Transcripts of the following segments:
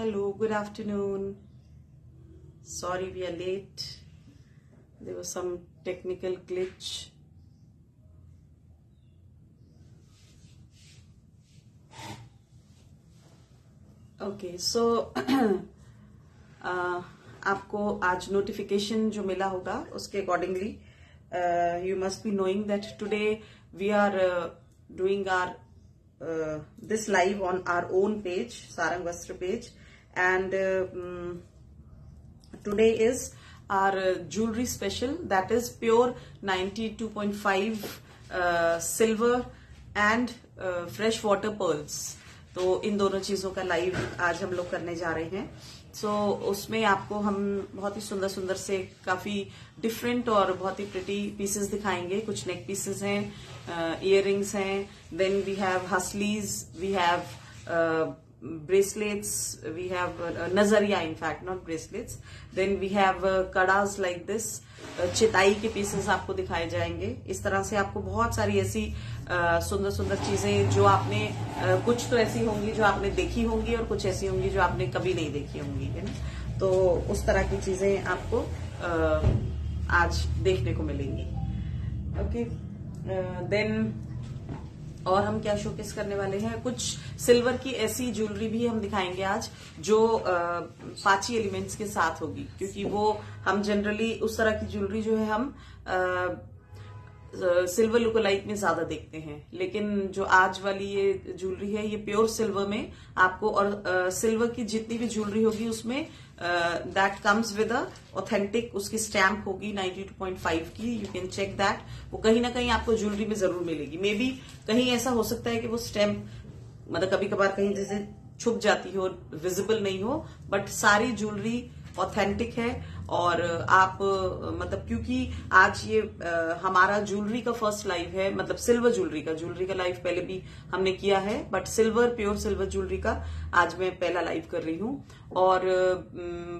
Hello, good afternoon. Sorry we are late. There was some technical glitch. Okay, so आपको आज notification जो मिला होगा उसके accordingly you must be knowing that today we are doing our this live on our own page, Sarang Vastra page, and today is our jewelry special, that is pure 92.5 silver and fresh water pearls. तो इन दोनों चीजों का live आज हम लोग करने जा रहे हैं. उसमें आपको हम बहुत ही सुंदर सुंदर से काफी डिफरेंट और बहुत ही प्रिटी पीसेस दिखाएंगे. कुछ नेक पीसेस हैं, इयररिंग्स हैं, then we have haslis, we have bracelets, we have nazariya, in fact not bracelets, then we have kadas like this, चिताई के पीसेस आपको दिखाए जाएंगे. इस तरह से आपको बहुत सारी ऐसी सुंदर सुंदर चीजें जो आपने कुछ तो ऐसी होंगी जो आपने देखी होंगी और कुछ ऐसी होंगी जो आपने कभी नहीं देखी होंगी, है ना. तो उस तरह की चीजें आपको आज देखने को मिलेंगी. ओके, देन और हम क्या शोकेस करने वाले हैं, कुछ सिल्वर की ऐसी ज्वेलरी भी हम दिखाएंगे आज जो पांची एलिमेंट्स के साथ होगी, क्योंकि वो हम जनरली उस तरह की ज्वेलरी जो है हम सिल्वर लुकलाइक में ज्यादा देखते हैं. लेकिन जो आज वाली ये ज्वेलरी है ये प्योर सिल्वर में आपको, और सिल्वर की जितनी भी ज्वेलरी होगी उसमें that comes with a authentic उसकी स्टैम्प होगी 92.5 की. You can check that. वो कहीं ना कहीं आपको ज्वेलरी में जरूर मिलेगी. मे बी कहीं ऐसा हो सकता है कि वो स्टैम्प मतलब कभी कभार कहीं जैसे छुप जाती हो, विजिबल नहीं हो, बट सारी ज्वेलरी ऑथेंटिक है. और आप मतलब क्योंकि आज ये हमारा ज्वेलरी का फर्स्ट लाइव है, मतलब सिल्वर ज्वेलरी का लाइव पहले भी हमने किया है, but silver pure silver jewellery का आज मैं पहला लाइव कर रही हूँ. और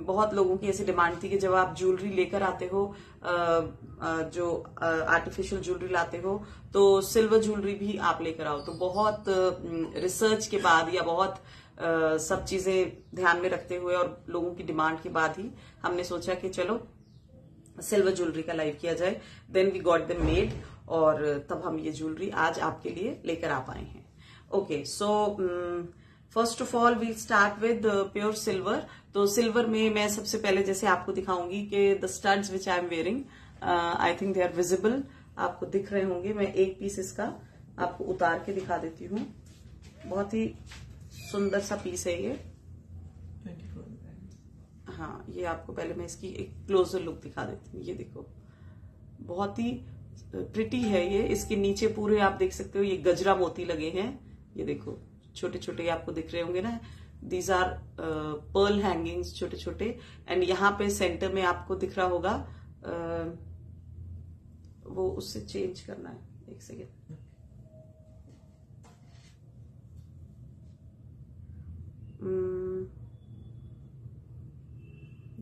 बहुत लोगों की ऐसी डिमांड थी कि जब आप ज्वेलरी लेकर आते हो, जो आर्टिफिशियल ज्वेलरी लाते हो, तो सिल्वर ज्वेलरी भी आप लेकर आओ. तो बहुत रिसर्च के बाद या बहुत सब चीजें ध्यान में रखते हुए और लोगों की डिमांड के बाद ही हमने सोचा कि चलो सिल्वर ज्वेलरी का लाइव किया जाए. Then we got them made, और तब हम ये ज्वेलरी आज आपके लिए लेकर आ पाए हैं. Okay, so first of all we'll start with pure silver. तो सिल्वर में मैं सबसे पहले जैसे आपको दिखाऊंगी कि the studs which I am wearing, I think they are visible, आपको दिख रहे होंगे. मैं एक पीस इसका आपको उतार के दिखा देती हूँ. बहुत ही सुंदर सा पीस है ये. हाँ, ये आपको पहले मैं इसकी एक क्लोजर लुक दिखा देती हूँ. ये देखो, बहुत ही प्रिटी है ये. इसके नीचे पूरे आप देख सकते हो ये गजरा मोती लगे हैं. ये देखो छोटे छोटे आपको दिख रहे होंगे ना. दीज आर पर्ल हैंगिंग्स छोटे छोटे. एंड यहाँ पे सेंटर में आपको दिख रहा होगा, वो उससे चेंज करना है. एक सेकेंड.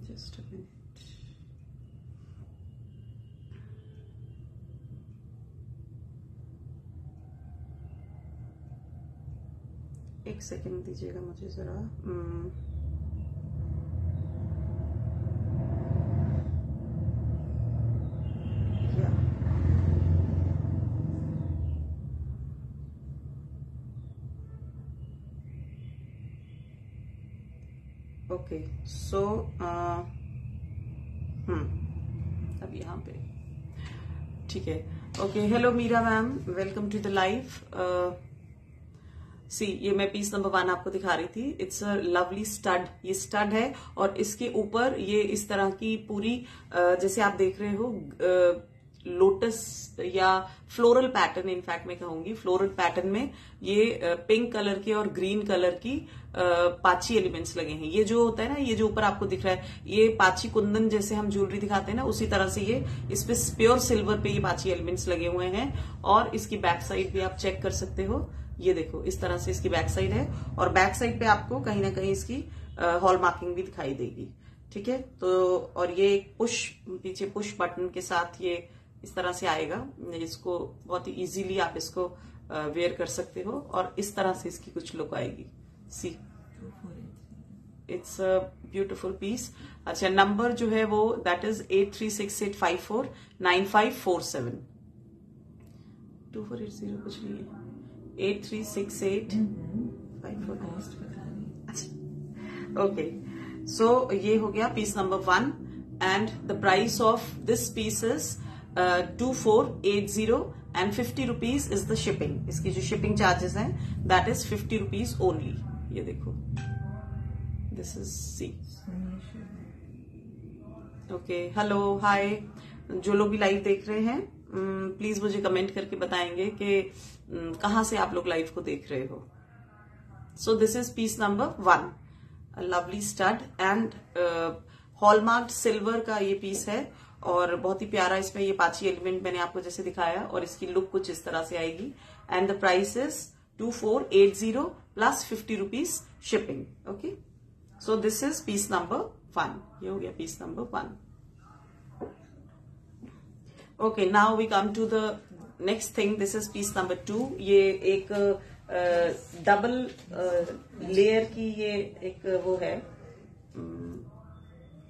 Just a minute. एक सेकंड दीजिएगा मुझे जरा. ओके, सो अब यहाँ पे ठीक है. Okay, hello Meera ma'am, welcome to the live. See, ये मैं पीस नंबर 1 आपको दिखा रही थी. It's a lovely stud. ये स्टड है और इसके ऊपर ये इस तरह की पूरी जैसे आप देख रहे हो लोटस या फ्लोरल पैटर्न, इनफैक्ट मैं कहूंगी फ्लोरल पैटर्न में ये पिंक कलर के और ग्रीन कलर की पाची एलिमेंट्स लगे हैं. ये जो होता है ना, ये जो ऊपर आपको दिख रहा है, ये पाची कुंदन जैसे हम ज्वेलरी दिखाते हैं ना, उसी तरह से ये इस पे प्योर सिल्वर पे ये पाची एलिमेंट्स लगे हुए हैं. और इसकी बैक साइड भी आप चेक कर सकते हो. ये देखो इस तरह से इसकी बैक साइड है, और बैक साइड पे आपको कहीं ना कहीं इसकी हॉल मार्किंग भी दिखाई देगी. ठीक है, तो और ये पुश, पीछे पुश बटन के साथ ये इस तरह से आएगा. इसको बहुत ही इजीली आप इसको वेयर कर सकते हो, और इस तरह से इसकी कुछ लुक आएगी. सी, इट्स अ ब्यूटिफुल पीस। अच्छा, नंबर जो है वो दैट इज 8368549547। 2480 कुछ नहीं है, 836854। ओके, सो ये हो गया piece number 1 and the price of this piece is 2480 and 50 rupees is the shipping. इसकी जो शिपिंग चार्जेस हैं दैट इज 50 रुपीज ओनली। ये देखो, this is see. Okay, hello, hi. जो लोग भी लाइव देख रहे हैं प्लीज मुझे कमेंट करके बताएंगे कि कहां से आप लोग लाइव को देख रहे हो। सो this is piece number 1, lovely stud and hallmark silver का ये पीस है और बहुत ही प्यारा इसमें ये पांची एलिमेंट मैंने आपको जैसे दिखाया और इसकी लुक कुछ इस तरह से आएगी and the price is 2480 plus 50 rupees shipping. Okay, so this is piece number 1। ये हो गया piece number 1। Okay, now we come to the next thing. This is piece number 2। ये एक डबल लेयर की ये एक वो है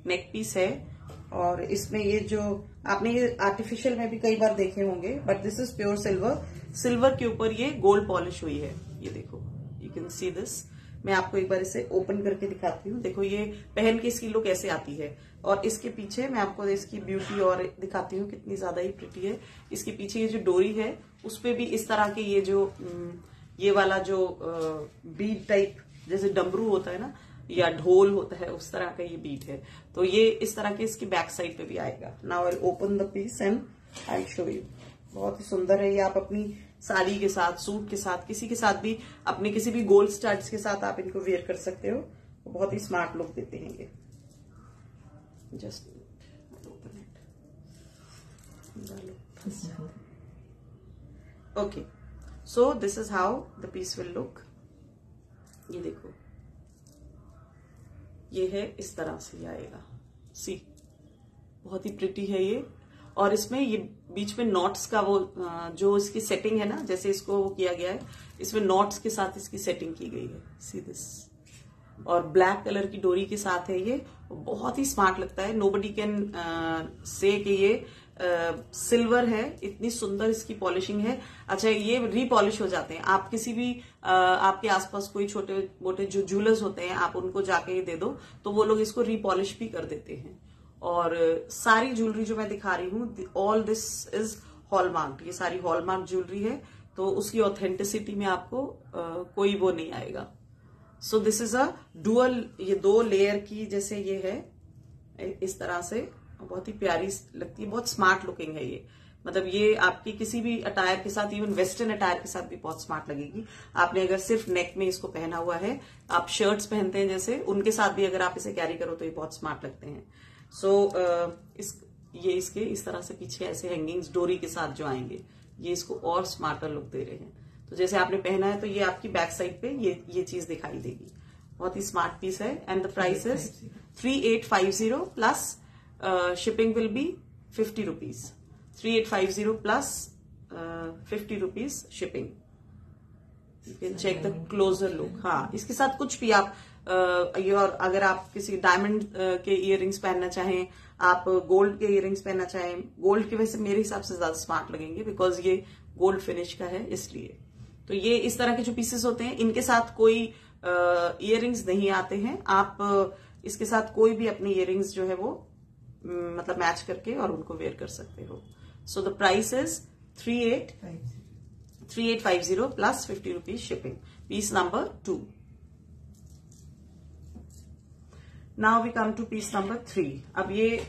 नेक पीस है और इसमें ये जो आपने ये आर्टिफिशियल में भी कई बार देखे होंगे but this is pure silver. Silver के ऊपर ये गोल्ड पॉलिश हुई है। ये देखो, यू कैन सी दिस। मैं आपको एक बार इसे ओपन करके दिखाती हूँ। देखो, ये पहन के इसकी लुक ऐसे आती है और इसके पीछे मैं आपको इसकी ब्यूटी और दिखाती हूँ कितनी ज्यादा ही प्रिटी है। इसके पीछे ये जो डोरी है उस पे भी इस तरह के ये जो ये वाला जो बीट टाइप जैसे डमरू होता है ना या ढोल होता है उस तरह का ये बीट है। तो ये इस तरह के इसकी बैक साइड पे भी आएगा। Now I open the piece and I show you. बहुत ही सुंदर है ये। आप अपनी साड़ी के साथ, सूट के साथ, किसी के साथ भी, अपने किसी भी गोल्ड स्टड्स के साथ आप इनको वेयर कर सकते हो। तो बहुत ही स्मार्ट लुक देते हैं ये। Just open it. Okay, so this is how the piece will look. ये देखो, ये है इस तरह से ये आएगा। सी, बहुत ही प्रिटी है ये। और इसमें ये बीच में नॉट्स का वो जो इसकी सेटिंग है ना, जैसे इसको वो किया गया है, इसमें नॉट्स के साथ इसकी सेटिंग की गई है। See this. और ब्लैक कलर की डोरी के साथ है ये। बहुत ही स्मार्ट लगता है। नोबडी कैन से कि ये सिल्वर है। इतनी सुंदर इसकी पॉलिशिंग है। अच्छा, ये रीपॉलिश हो जाते हैं। आप किसी भी आपके आसपास कोई छोटे मोटे जो ज्वेलर्स होते हैं, आप उनको जाके ये दे दो तो वो लोग इसको रीपॉलिश भी कर देते हैं। और सारी ज्वेलरी जो मैं दिखा रही हूँ, ऑल दिस इज हॉलमार्क। ये सारी हॉलमार्क ज्वेलरी है, तो उसकी ऑथेंटिसिटी में आपको कोई वो नहीं आएगा। सो दिस इज अ डुअल, ये 2 लेयर की जैसे ये है इस तरह से। बहुत ही प्यारी लगती है, बहुत स्मार्ट लुकिंग है ये। मतलब ये आपकी किसी भी अटायर के साथ, इवन वेस्टर्न अटायर के साथ भी बहुत स्मार्ट लगेगी। आपने अगर सिर्फ नेक में इसको पहना हुआ है, आप शर्ट्स पहनते हैं जैसे, उनके साथ भी अगर आप इसे कैरी करो तो ये बहुत स्मार्ट लगते हैं। सो ये इसके इस तरह से पीछे ऐसे हैंगिंग्स डोरी के साथ जो आएंगे, ये इसको और स्मार्टर लुक दे रहे हैं। तो जैसे आपने पहना है तो ये आपकी बैक साइड पे ये चीज दिखाई देगी। बहुत ही स्मार्ट पीस है and the price is 3850 plus shipping will be 50 rupees. 3850 plus 50 rupees shipping. You can check the closer look. हाँ, इसके साथ कुछ भी आप और अगर आप किसी डायमंड के इयररिंग्स पहनना चाहें, आप गोल्ड के इयररिंग्स पहनना चाहें, गोल्ड के वैसे मेरे हिसाब से ज्यादा स्मार्ट लगेंगे बिकॉज ये गोल्ड फिनिश का है इसलिए। तो ये इस तरह के जो पीसेस होते हैं, इनके साथ कोई इयररिंग्स नहीं आते हैं। आप इसके साथ कोई भी अपनी इयररिंग्स जो है वो मतलब मैच करके और उनको वेयर कर सकते हो। So the price is 3850 plus 50 rupees shipping. Piece number 2। Now we come to piece number 3। अब ये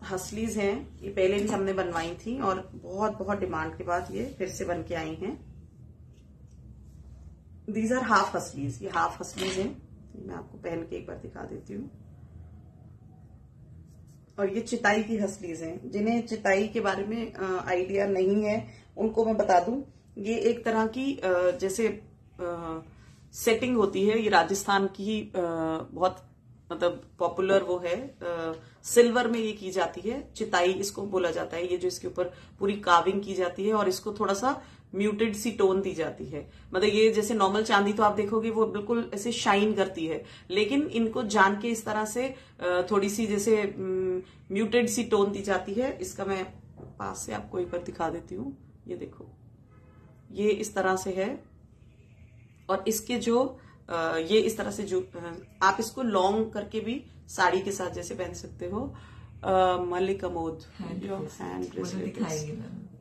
हसलीज हैं, ये पहले भी हमने बनवाई थी और बहुत डिमांड के बाद ये फिर से बन के आई हैं। These are half haslis. ये हाफ हसलीज हैं। मैं आपको पहन के एक बार दिखा देती हूँ। और ये चिताई की हसलीज हैं। जिन्हें चिताई के बारे में आइडिया नहीं है उनको मैं बता दूं, ये एक तरह की जैसे सेटिंग होती है। ये राजस्थान की बहुत मतलब पॉपुलर वो है, सिल्वर में ये की जाती है, चिताई इसको बोला जाता है। ये जो इसके ऊपर पूरी कार्विंग की जाती है और इसको थोड़ा सा म्यूटेड सी टोन दी जाती है। मतलब ये जैसे नॉर्मल चांदी तो आप देखोगे वो बिल्कुल ऐसे शाइन करती है, लेकिन इनको जान के इस तरह से थोड़ी सी जैसे म्यूटेड सी टोन दी जाती है। इसका मैं पास से आपको एक बार दिखा देती हूँ। ये देखो, ये इस तरह से है और इसके जो ये इस तरह से जो आप इसको लॉन्ग करके भी साड़ी के साथ जैसे पहन सकते हो। Malik Amod, your hand bracelet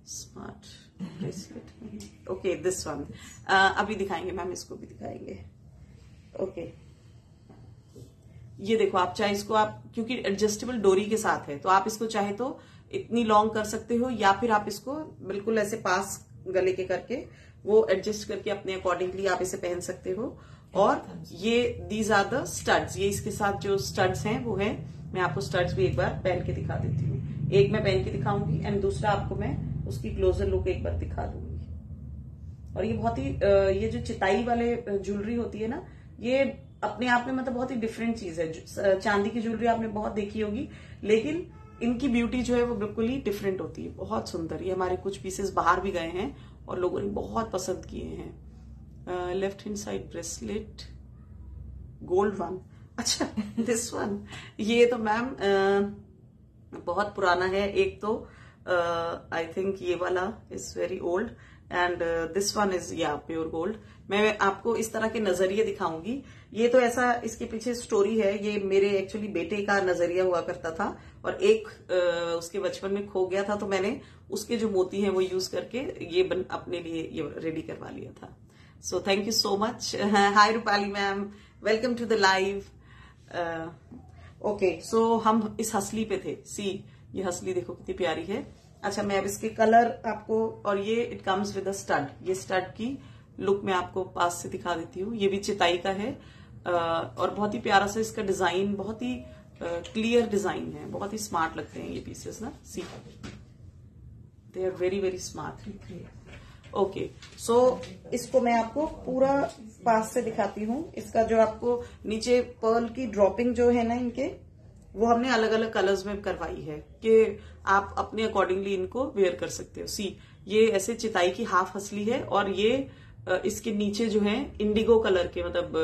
smart bracelet. Okay, this one अभी दिखाएंगे मैम, इसको भी दिखाएंगे। ओके, ये देखो, आप चाहे इसको आप, क्योंकि एडजस्टेबल डोरी के साथ है तो आप इसको चाहे तो इतनी लॉन्ग कर सकते हो, या फिर आप इसको बिल्कुल ऐसे पास गले के करके वो एडजस्ट करके अपने अकॉर्डिंगली आप इसे पहन सकते हो। और ये दीज आर द स्टड्स, ये इसके साथ जो स्टड्स हैं वो है, मैं आपको स्टड्स भी एक बार पहन के दिखा देती हूँ। एक मैं पहन के दिखाऊंगी एंड दूसरा आपको मैं उसकी क्लोजर लुक एक बार दिखा दूंगी। और ये बहुत ही ये जो चिताई वाले ज्वेलरी होती है ना, ये अपने आप में मतलब बहुत ही डिफरेंट चीज है। चांदी की ज्वेलरी आपने बहुत देखी होगी, लेकिन इनकी ब्यूटी जो है वो बिल्कुल ही डिफरेंट होती है, बहुत सुंदर। ये हमारे कुछ पीसेस बाहर भी गए हैं और लोगों ने बहुत पसंद किए हैं। Left hand side bracelet, gold one. अच्छा, दिस वन, ये तो मैम बहुत पुराना है। एक तो आई थिंक ये वाला is very old and this one is या प्योर गोल्ड। मैं आपको इस तरह के नजरिए दिखाऊंगी। ये तो ऐसा, इसके पीछे स्टोरी है। ये मेरे एक्चुअली बेटे का नजरिया हुआ करता था और एक उसके बचपन में खो गया था, तो मैंने उसके जो मोती हैं वो यूज करके ये अपने लिए ये रेडी करवा लिया था। So thank you so much. Hi Rupali ma'am, welcome to the live. Okay, so हम इस हसली पे थे। सी, ये हसली देखो कितनी प्यारी है। अच्छा, मैं अब इसके कलर आपको, और ये it comes with a stud, ये स्टड की लुक मैं आपको पास से दिखा देती हूँ। ये भी चिताई का है और बहुत ही प्यारा सा इसका डिजाइन, बहुत ही क्लियर डिजाइन है, बहुत ही स्मार्ट लगते हैं ये पीसेस ना। See, they are very very smart. Okay, so इसको मैं आपको पूरा पास से दिखाती हूँ। इसका जो आपको नीचे पर्ल की ड्रॉपिंग जो है ना इनके, वो हमने अलग अलग कलर्स में करवाई है कि आप अपने अकॉर्डिंगली इनको वेयर कर सकते हो। सी, ये ऐसे चिताई की हाफ हसली है और ये इसके नीचे जो है इंडिगो कलर के, मतलब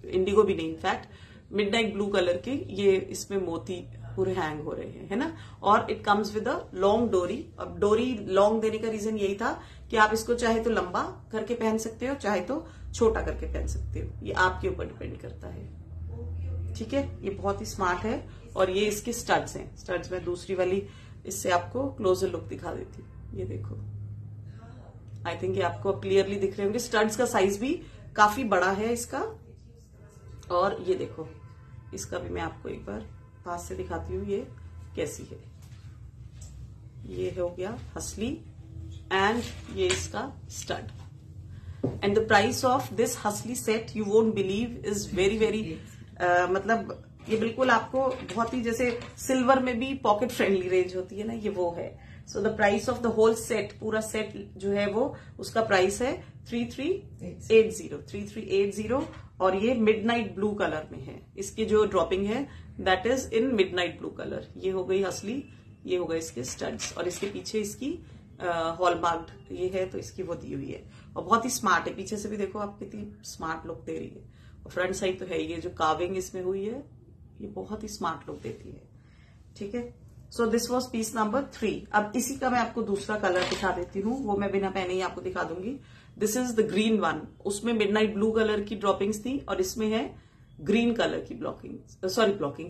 इंडिगो भी नहीं, इनफैक्ट मिडनाइट ब्लू कलर के ये इसमें मोती पूरे हैंग हो रहे हैं, है ना। और it comes with a long डोरी। अब डोरी लॉन्ग देने का रीजन यही था कि आप इसको चाहे तो लंबा करके पहन सकते हो, चाहे तो छोटा करके पहन सकते हो, ये आपके ऊपर डिपेंड करता है। ठीक है, ये बहुत ही स्मार्ट है। और ये इसके स्टड्स हैं। स्टड्स में दूसरी वाली इससे आपको क्लोजर लुक दिखा देती हूँ। ये देखो, आई थिंक ये आपको क्लियरली दिख रहे होंगे। स्टड्स का साइज भी काफी बड़ा है इसका। और ये देखो, इसका भी मैं आपको एक बार पास से दिखाती हूँ ये कैसी है। ये हो गया हसली एंड ये इसका stud. And the price of this hasli set you won't believe is very very, मतलब ये बिल्कुल आपको बहुत ही जैसे सिल्वर में भी पॉकेट फ्रेंडली रेंज होती है ना, ये वो है। So the price of the whole set, पूरा सेट जो है वो, उसका प्राइस है 3380 और ये मिडनाइट ब्लू कलर में है। इसकी जो ड्रॉपिंग है that is in midnight blue colour. ये हो गई हसली, ये हो गए इसके स्टड्स और इसके पीछे इसकी हॉलमार्क ये है, तो इसकी वो दी हुई है और बहुत ही स्मार्ट है। पीछे से भी देखो आप कितनी स्मार्ट लुक दे रही है और फ्रंट साइड तो है, ये जो कार्विंग इसमें हुई है ये बहुत ही स्मार्ट लुक देती है। ठीक है, so this was piece number 3। अब इसी का मैं आपको दूसरा कलर दिखा देती हूँ, वो मैं बिना पहने ही आपको दिखा दूंगी। This is the green one. उसमें मिडनाइट ब्लू कलर की ड्रॉपिंग्स थी और इसमें है ग्रीन कलर की ब्लॉकिंग, सॉरी ब्लॉकिंग,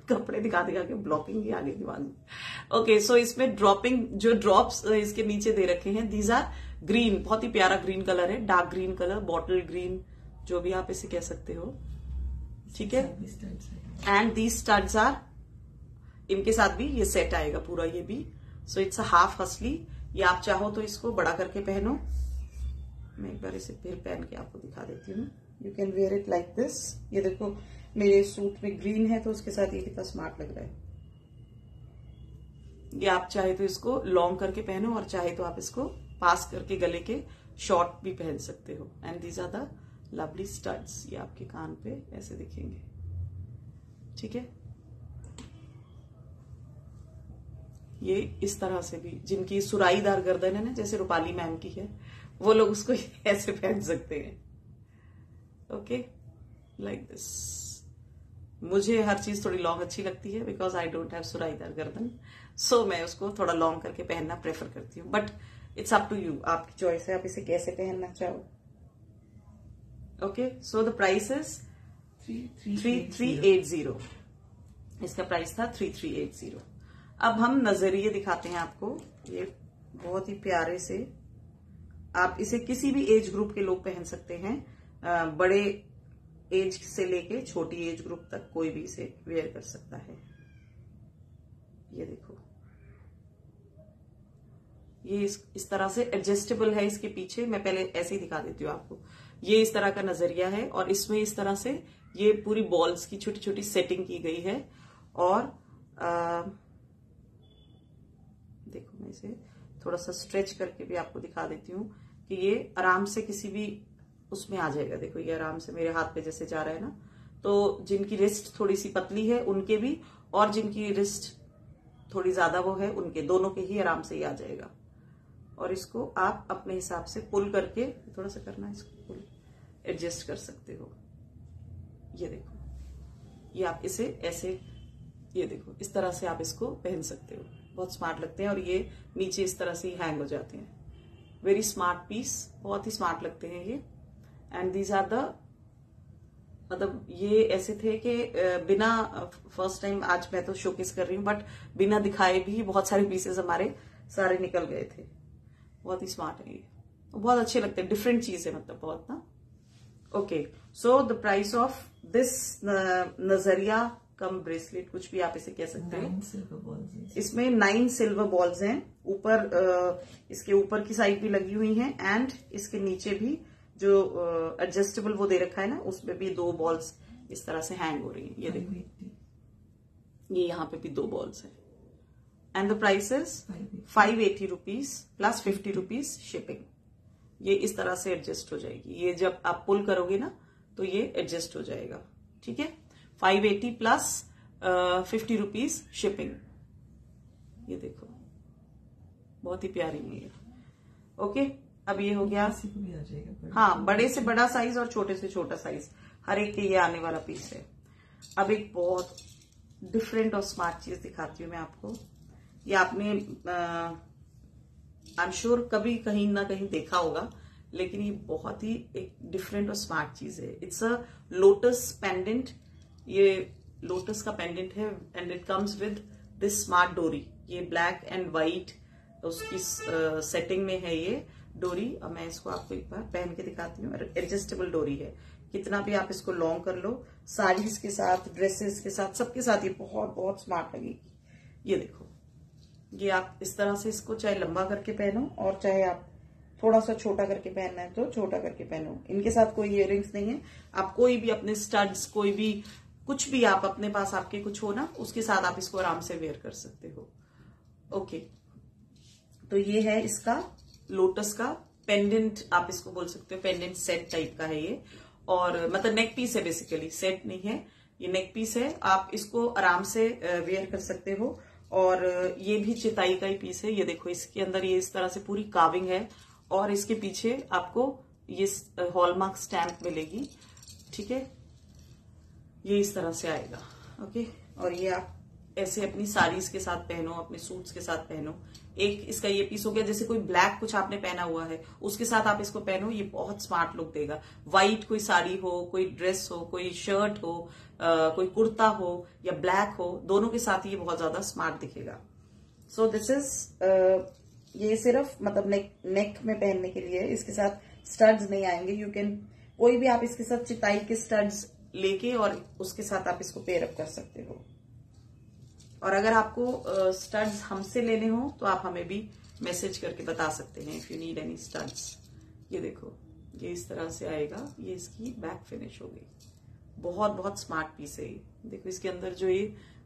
कपड़े दिखा के ब्लॉकिंग ही आ गई दिमाग में। ओके, सो इसमें ड्रॉपिंग जो ड्रॉप्स इसके नीचे दे रखे हैं, दीज आर ग्रीन, बहुत ही प्यारा ग्रीन कलर है, dark green colour, bottle green, जो भी आप इसे कह सकते हो। ठीक है, एंड दीज स्टड्स आर, इनके साथ भी ये सेट आएगा पूरा ये भी। सो इट्स अ हाफ हसली। ये आप चाहो तो इसको बड़ा करके पहनो। मैं एक बार इसे फिर पहन के आपको दिखा देती हूँ। You can wear it like this. ये देखो मेरे सूट में ग्रीन है तो उसके साथ ये कितना स्मार्ट लग रहा है। ये आप चाहे तो इसको लॉन्ग करके पहनो और चाहे तो आप इसको पास करके गले के शॉर्ट भी पहन सकते हो। And these are the lovely studs. ये आपके कान पे ऐसे दिखेंगे। ठीक है, ये इस तरह से भी, जिनकी सुराईदार गर्दन है ना, जैसे रूपाली मैम की है, वो लोग उसको ऐसे पहन सकते हैं। Okay, like this. मुझे हर चीज थोड़ी लॉन्ग अच्छी लगती है बिकॉज आई डोंट हैव सुराईदार गर्दन, सो मैं उसको थोड़ा लॉन्ग करके पहनना प्रेफर करती हूँ। But it's up to you, आपकी चॉइस है, आप इसे कैसे पहनना चाहो। Okay, so the price is 3380। इसका प्राइस था 3380। अब हम नजरिए दिखाते हैं आपको। ये बहुत ही प्यारे से, आप इसे किसी भी एज ग्रुप के लोग पहन सकते हैं। बड़े एज से लेके छोटी एज ग्रुप तक कोई भी इसे वेयर कर सकता है। ये देखो, ये इस तरह से एडजस्टेबल है। इसके पीछे मैं पहले ऐसे ही दिखा देती हूँ आपको। ये इस तरह का नजरिया है और इसमें इस तरह से ये पूरी बॉल्स की छोटी छोटी सेटिंग की गई है। और देखो, मैं इसे थोड़ा सा स्ट्रेच करके भी आपको दिखा देती हूँ कि ये आराम से किसी भी उसमें आ जाएगा। देखो, ये आराम से मेरे हाथ पे जैसे जा रहा है ना, तो जिनकी रिस्ट थोड़ी सी पतली है उनके भी, और जिनकी रिस्ट थोड़ी ज्यादा वो है उनके, दोनों के ही आराम से ही आ जाएगा। और इसको आप अपने हिसाब से पुल करके, थोड़ा सा करना है इसको पुल, एडजस्ट कर सकते हो। ये देखो, ये आप इसे ऐसे, ये देखो इस तरह से आप इसको पहन सकते हो। बहुत स्मार्ट लगते हैं और ये नीचे इस तरह से ही हैंग हो जाते हैं। वेरी स्मार्ट पीस, बहुत ही स्मार्ट लगते हैं ये। एंड दीज आर द, मतलब ये ऐसे थे कि बिना, फर्स्ट टाइम आज मैं तो शोकेस कर रही हूँ, बट बिना दिखाए भी बहुत सारे पीसेस हमारे सारे निकल गए थे। बहुत ही स्मार्ट है ये, बहुत अच्छे लगते हैं, डिफरेंट चीज है मतलब बहुत ना। Okay, so the price of this नजरिया कम ब्रेसलेट, कुछ भी आप इसे कह सकते हैं। इसमें 9 सिल्वर बॉल्स हैं। ऊपर इसके ऊपर की साइड भी लगी हुई हैं, एंड इसके नीचे भी जो एडजस्टेबल वो दे रखा है ना, उसमें भी 2 बॉल्स इस तरह से हैंग हो रही हैं। ये देखो, ये यहाँ पे भी 2 बॉल्स हैं। And the price is 580 rupees plus 50 rupees shipping. ये इस तरह से एडजस्ट हो जाएगी। ये जब आप पुल करोगे ना तो ये एडजस्ट हो जाएगा। ठीक है, 580 प्लस 50 रुपीज शिपिंग। ये देखो, बहुत ही प्यारी है ये। ओके, अब ये हो गया, भी आ जाएगा, हाँ, बड़े से बड़ा साइज और छोटे से छोटा साइज, हर एक के ये आने वाला पीस है। अब एक बहुत डिफरेंट और स्मार्ट चीज दिखाती हूँ मैं आपको। ये आपने आई एम श्योर कभी कहीं ना कहीं देखा होगा, लेकिन ये बहुत ही एक डिफरेंट और स्मार्ट चीज है। It's a lotus pendant. ये लोटस का पेंडेंट है and it comes with this smart डोरी। ये ब्लैक एंड व्हाइट उसकी सेटिंग में है ये डोरी। और मैं इसको आपको एक बार पहन के दिखाती हूँ। एडजस्टेबल डोरी है, कितना भी आप इसको लॉन्ग कर लो, साड़ीज के साथ, ड्रेसेस के साथ, सबके साथ ये बहुत बहुत स्मार्ट लगेगी। ये देखो, ये आप इस तरह से इसको चाहे लंबा करके पहनो और चाहे आप थोड़ा सा छोटा करके पहनना है तो छोटा करके पहनो। इनके साथ कोई इयररिंग्स नहीं है। आप कोई भी अपने स्टड्स, कोई भी कुछ भी आप अपने पास आपके कुछ हो ना, उसके साथ आप इसको आराम से वेयर कर सकते हो। ओके, तो ये है इसका लोटस का पेंडेंट, आप इसको बोल सकते हो पेंडेंट सेट टाइप का है ये। और मतलब नेक पीस है, बेसिकली सेट नहीं है, ये नेक पीस है। आप इसको आराम से वेयर कर सकते हो। और ये भी चिताई का ही पीस है। ये देखो, इसके अंदर ये इस तरह से पूरी काविंग है और इसके पीछे आपको ये हॉलमार्क स्टैंप मिलेगी। ठीक है, ये इस तरह से आएगा। ओके, और ये आप ऐसे अपनी साड़ीज के साथ पहनो, अपने सूट्स के साथ पहनो। एक इसका ये पीस हो गया, जैसे कोई ब्लैक कुछ आपने पहना हुआ है उसके साथ आप इसको पहनो, ये बहुत स्मार्ट लुक देगा। व्हाइट कोई साड़ी हो, कोई ड्रेस हो, कोई शर्ट हो, कोई कुर्ता हो या ब्लैक हो, दोनों के साथ ये बहुत ज्यादा स्मार्ट दिखेगा। सो दिस इज, ये सिर्फ मतलब नेक में पहनने के लिए, इसके साथ स्टड्स नहीं आएंगे। यू कैन, कोई भी आप इसके साथ चिताई के स्टड्स लेके और उसके साथ आप इसको पेयर अप कर सकते हो। और अगर आपको स्टड्स हमसे लेने हो तो आप हमें भी मैसेज करके बता सकते हैं if you need any studs. ये देखो, ये इस तरह से आएगा। ये इसकी बैक फिनिश हो गई। बहुत बहुत स्मार्ट पीस है ये। देखो, इसके अंदर जो ये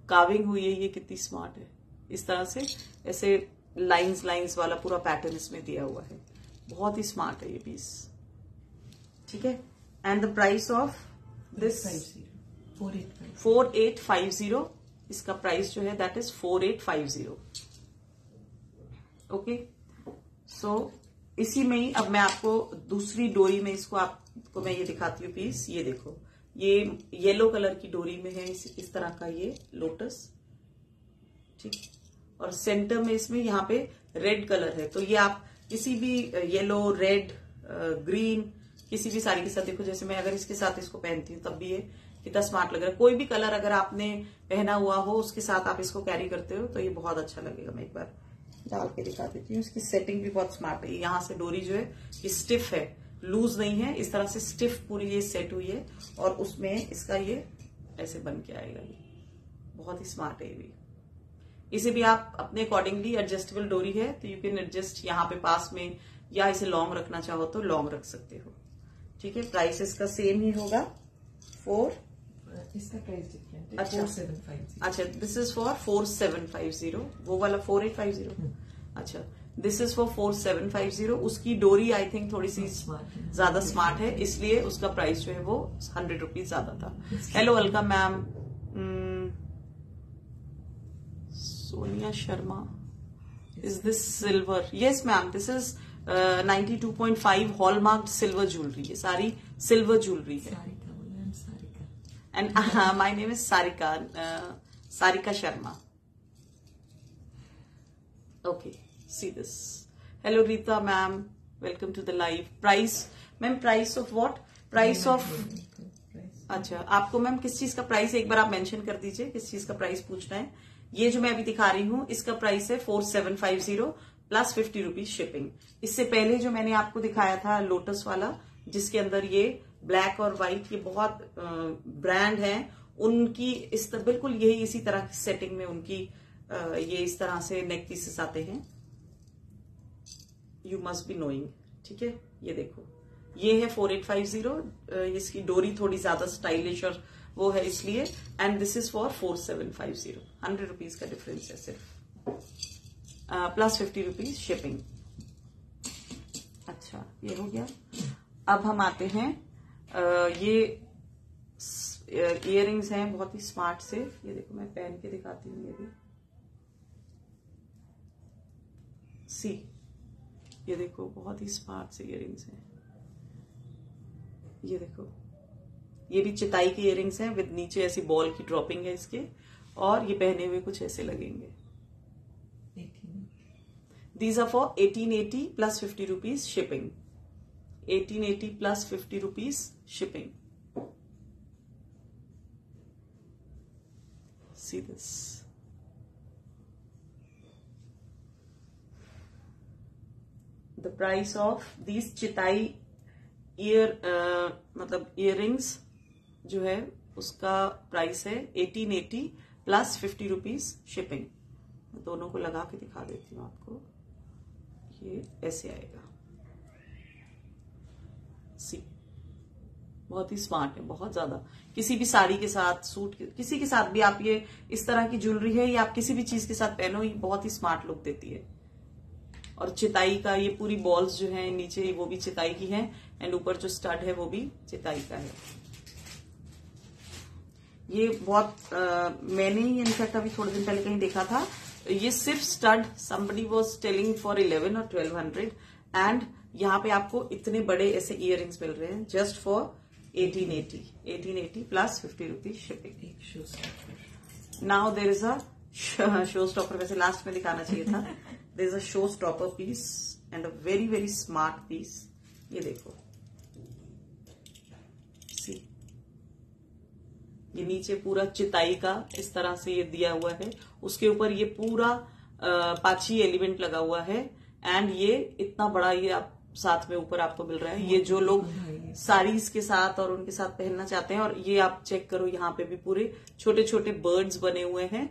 काविंग हुई है ये कितनी स्मार्ट है। इस तरह से ऐसे लाइंस लाइंस वाला पूरा पैटर्न इसमें दिया हुआ है। बहुत ही स्मार्ट है ये पीस। ठीक है, and the price of this 4850। इसका प्राइस जो है दैट इज 4850। ओके, सो इसी में ही अब मैं आपको दूसरी डोरी में इसको आपको मैं ये दिखाती हूँ पीस। ये देखो, ये येलो कलर की डोरी में है इस तरह का ये लोटस, ठीक, और सेंटर में इसमें यहाँ पे रेड कलर है। तो ये आप किसी भी येलो, रेड, ग्रीन किसी भी साड़ी के साथ, देखो जैसे मैं अगर इसके साथ इसको पहनती हूँ तब भी ये कितना स्मार्ट लग रहा है। कोई भी कलर अगर आपने पहना हुआ हो उसके साथ आप इसको कैरी करते हो तो ये बहुत अच्छा लगेगा। मैं एक बार डाल के दिखा देती हूँ। इसकी सेटिंग भी बहुत स्मार्ट है। यहाँ से डोरी जो है ये स्टिफ है, लूज नहीं है, इस तरह से स्टिफ पूरी ये सेट हुई है और उसमें इसका ये ऐसे बन के आएगा। ये बहुत ही स्मार्ट है। ये भी, इसे भी आप अपने अकॉर्डिंगली, एडजस्टेबल डोरी है तो यू कैन एडजस्ट यहाँ पे पास में, या इसे लॉन्ग रखना चाहो तो लॉन्ग रख सकते हो। ठीक है, प्राइस इसका सेम ही होगा। इसका प्राइस डिफरेंट है। अच्छा 4750। अच्छा, दिस इज फॉर 4750, वो वाला 4850। अच्छा, दिस इज फॉर 4750। उसकी डोरी आई थिंक थोड़ी सी ज्यादा स्मार्ट है, इसलिए उसका प्राइस जो है वो 100 रुपीज ज्यादा था। Hello welcome ma'am, Sonia Sharma, is this silver? Yes ma'am, this is 92.5 hallmark silver jewellery. ये सारी सिल्वर ज्वेलरी है। And my name is Sarika, Sarika Sharma. Okay, see this. Hello Rita ma'am, welcome to the live. Price ma'am, price of what? Price of, अच्छा आपको ma'am किस चीज का price है एक बार आप मेंशन कर दीजिए, किस चीज का प्राइस पूछना है। ये जो मैं अभी दिखा रही हूँ इसका प्राइस है 4750 प्लस 50 रुपीज शिपिंग। इससे पहले जो मैंने आपको दिखाया था लोटस वाला, जिसके अंदर ये ब्लैक और व्हाइट, ये बहुत ब्रांड हैं उनकी, इस तरह बिल्कुल यही इसी तरह की सेटिंग में उनकी ये इस तरह से नेक पीसेस आते हैं। यू मस्ट बी नोइंग, ठीक है। ये देखो, ये है 4850, इसकी डोरी थोड़ी ज्यादा स्टाइलिश और वो है इसलिए, and this is for 4750। 100 rupees का डिफरेंस है सिर्फ, प्लस 50 रुपीज शिपिंग। अच्छा, ये हो गया। अब हम आते हैं, ये इयररिंग्स हैं बहुत ही स्मार्ट से। ये देखो, मैं पहन के दिखाती हूँ। ये भी सी, ये देखो बहुत ही स्मार्ट से इयररिंग्स हैं। ये देखो, ये भी चिताई के इयररिंग्स हैं विद नीचे ऐसी बॉल की ड्रॉपिंग है इसके, और ये पहने हुए कुछ ऐसे लगेंगे। These are for 1880 plus 50 rupees shipping. 1880 plus 50 rupees shipping. See this. The price of these चिताई मतलब earrings जो है उसका प्राइस है 1880 प्लस 50 रुपीज शिपिंग। मैं दोनों को लगा के दिखा देती हूँ आपको। ये ऐसे आएगा। सी, बहुत ही स्मार्ट है, बहुत ज्यादा। किसी भी साड़ी के साथ, सूट किसी के साथ भी आप ये इस तरह की ज्वेलरी है, या आप किसी भी चीज के साथ पहनो, ये बहुत ही स्मार्ट लुक देती है। और चिताई का ये पूरी बॉल्स जो है नीचे, वो भी चिताई की है, एंड ऊपर जो स्टड है वो भी चिताई का है। ये बहुत मैंने ही इनफैक्ट अभी थोड़े दिन पहले कहीं देखा था, ये सिर्फ stud somebody was telling for 11 और 1200, एंड यहाँ पे आपको इतने बड़े ऐसे इयररिंग्स मिल रहे हैं just for 1880 plus 50 rupees shipping. Now there is a show stopper, वैसे लास्ट में दिखाना चाहिए था। There is a show stopper piece and a very very smart piece. ये देखो, सी, ये नीचे पूरा चिताई का इस तरह से ये दिया हुआ है, उसके ऊपर ये पूरा पाची एलिमेंट लगा हुआ है, एंड ये इतना बड़ा ये आप साथ में ऊपर आपको मिल रहा है। ये जो लोग साड़ीज के साथ और उनके साथ पहनना चाहते हैं, और ये आप चेक करो, यहाँ पे भी पूरे छोटे छोटे बर्ड्स बने हुए हैं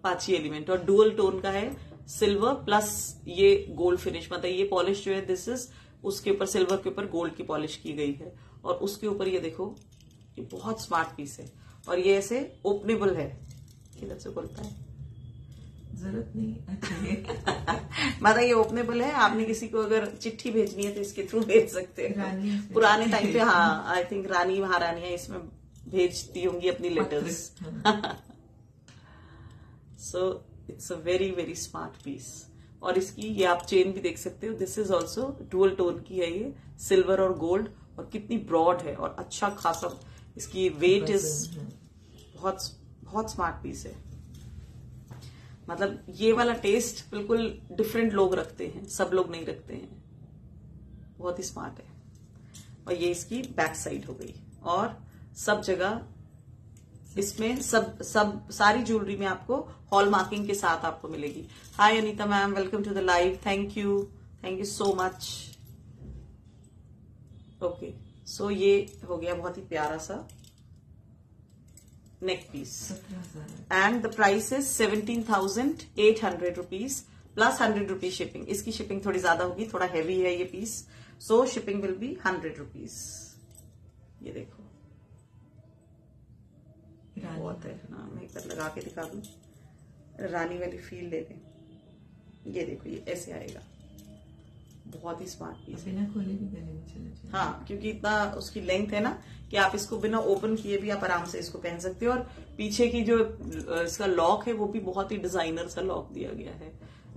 पाची एलिमेंट, और डुअल टोन का है, सिल्वर प्लस ये गोल्ड फिनिश, मतलब ये पॉलिश जो है दिस इज, उसके ऊपर सिल्वर के ऊपर गोल्ड की पॉलिश की गई है, और उसके ऊपर ये देखो, ये बहुत स्मार्ट पीस है, और ये ऐसे ओपनेबल है। किधर से बोलता है, जरूरत नहीं। मतलब ये ओपनेबल है, आपने किसी को अगर चिट्ठी भेजनी है तो इसके थ्रू भेज सकते हैं। पुराने टाइम पे, हाँ, आई थिंक रानी महारानियां इसमें भेजती होंगी अपनी letters. So it's a very very smart piece. और इसकी ये आप चेन भी देख सकते हो, this is also dual tone की है, ये सिल्वर और गोल्ड, और कितनी ब्रॉड है और अच्छा खासा इसकी वेट इज बहुत बहुत स्मार्ट पीस है। मतलब ये वाला टेस्ट बिल्कुल डिफरेंट लोग रखते हैं, सब लोग नहीं रखते हैं, बहुत ही स्मार्ट है। और ये इसकी बैक साइड हो गई। और सब जगह इसमें सब सारी ज्वेलरी में आपको हॉल मार्किंग के साथ आपको मिलेगी। Hi Anita ma'am, welcome to the live, thank you so much. Okay, so ये हो गया बहुत ही प्यारा सा neck piece. And the price is 17,800 rupees plus 100 rupees shipping. इसकी शिपिंग थोड़ी ज्यादा होगी, थोड़ा हैवी है ये piece, so shipping will be 100 rupees. ये देखो बहुत है ना, मैं एक बार लगा के दिखा दूं, रानी वाली फील दे दें। ये देखो ये ऐसे आएगा, बहुत ही स्मार्ट पीस है। बिना खोले भी गले में चला जाए। हाँ, क्योंकि इतना उसकी लेंथ है ना कि आप इसको बिना ओपन किए भी आप आराम से इसको पहन सकते हो। और पीछे की जो इसका लॉक है वो भी बहुत ही डिजाइनर सा लॉक दिया गया है,